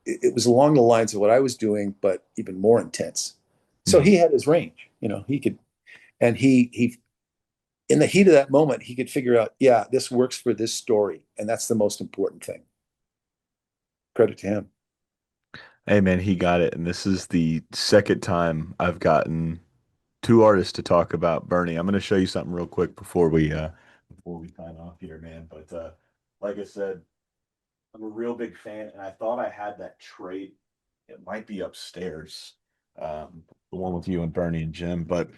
S2: It was along the lines of what I was doing, but even more intense. So
S1: Hmm.
S2: he had his range. You know, he could, and he in the heat of that moment, he could figure out, yeah, this works for this story, and that's the most important thing. Credit to him.
S1: Hey man, he got it. And this is the second time I've gotten two artists to talk about Bernie. I'm gonna show you something real quick before we sign off here, man. But like I said, I'm a real big fan, and I thought I had that trait. It might be upstairs, the one with you and Bernie and Jim. But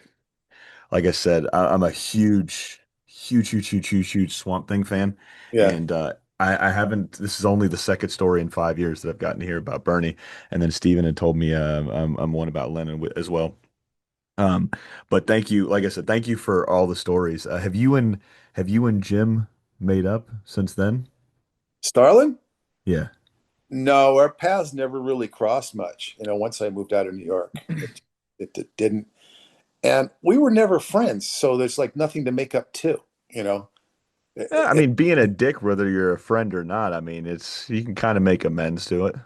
S1: like I said, I'm a huge Swamp Thing fan,
S2: Yeah,
S1: and I haven't. This is only the second story in 5 years that I've gotten to hear about Bernie, and then Steven had told me I'm one about Lennon as well. Um, but thank you, like I said, thank you for all the stories. Have you and Jim made up since then?
S2: Starlin?
S1: Yeah.
S2: No, our paths never really crossed much. Once I moved out of New York, it didn't. And we were never friends, so there's like nothing to make up to, you know.
S1: Yeah, I
S2: It-
S1: mean, being a dick, whether you're a friend or not, I mean, it's you can kind of make amends to it.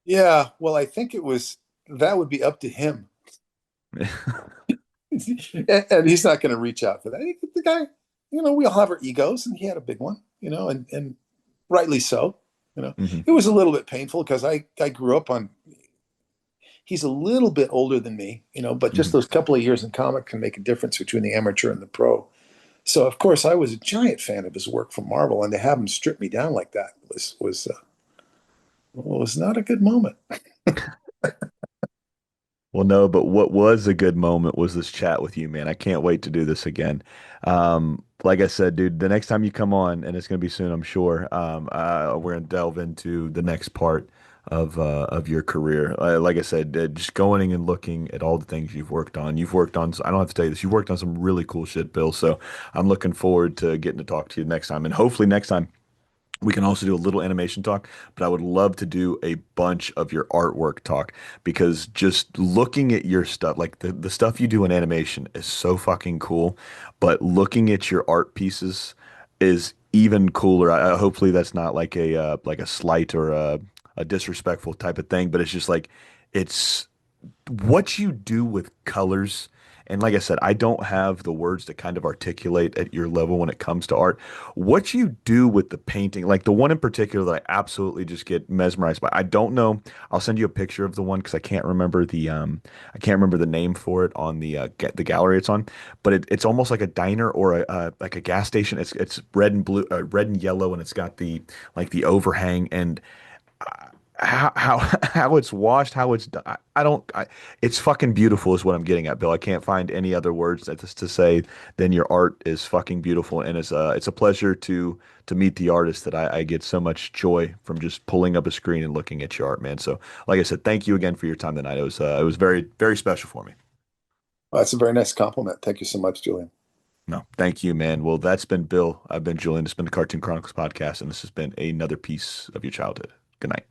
S2: yeah, well, I think that would be up to him. And he's not going to reach out for that. The guy, we all have our egos, and he had a big one, and rightly so.
S1: Hmm.
S2: It was a little bit painful because I grew up on. He's a little bit older than me, but just
S1: Hmm.
S2: those couple of years in comic can make a difference between the amateur and the pro. So of course I was a giant fan of his work from Marvel, and to have him strip me down like that was not a good moment.
S1: Well, no, but what was a good moment was this chat with you, man. I can't wait to do this again. Like I said, dude, the next time you come on, and it's gonna be soon, I'm sure. We're gonna delve into the next part of your career. Like I said, just going and looking at all the things you've worked on. You've worked on. I don't have to tell you this. You've worked on some really cool shit, Bill. So I'm looking forward to getting to talk to you next time, and hopefully next time. We can also do a little animation talk, but I would love to do a bunch of your artwork talk because just looking at your stuff, like the stuff you do in animation is so fucking cool, but looking at your art pieces is even cooler. Hopefully that's not like a slight or a disrespectful type of thing, but it's just like it's what you do with colors. And like I said, I don't have the words to kind of articulate at your level when it comes to art. What you do with the painting, like the one in particular that I absolutely just get mesmerized by. I don't know. I'll send you a picture of the one because I can't remember the name for it on the gallery it's on. But it's almost like a diner or like a gas station. It's red and blue, red and yellow, and it's got the overhang and how how it's washed, how it's done. I don't. It's fucking beautiful, is what I'm getting at, Bill. I can't find any other words to say than your art is fucking beautiful, and it's a pleasure to meet the artist that I get so much joy from just pulling up a screen and looking at your art, man. So, like I said, thank you again for your time tonight. It was very very special for me.
S2: Well, that's a very nice compliment. Thank you so much, Julian.
S1: No, thank you, man. Well, that's been Bill. I've been Julian. It's been the Cartoon Chronicles podcast, and this has been another piece of your childhood. Good night.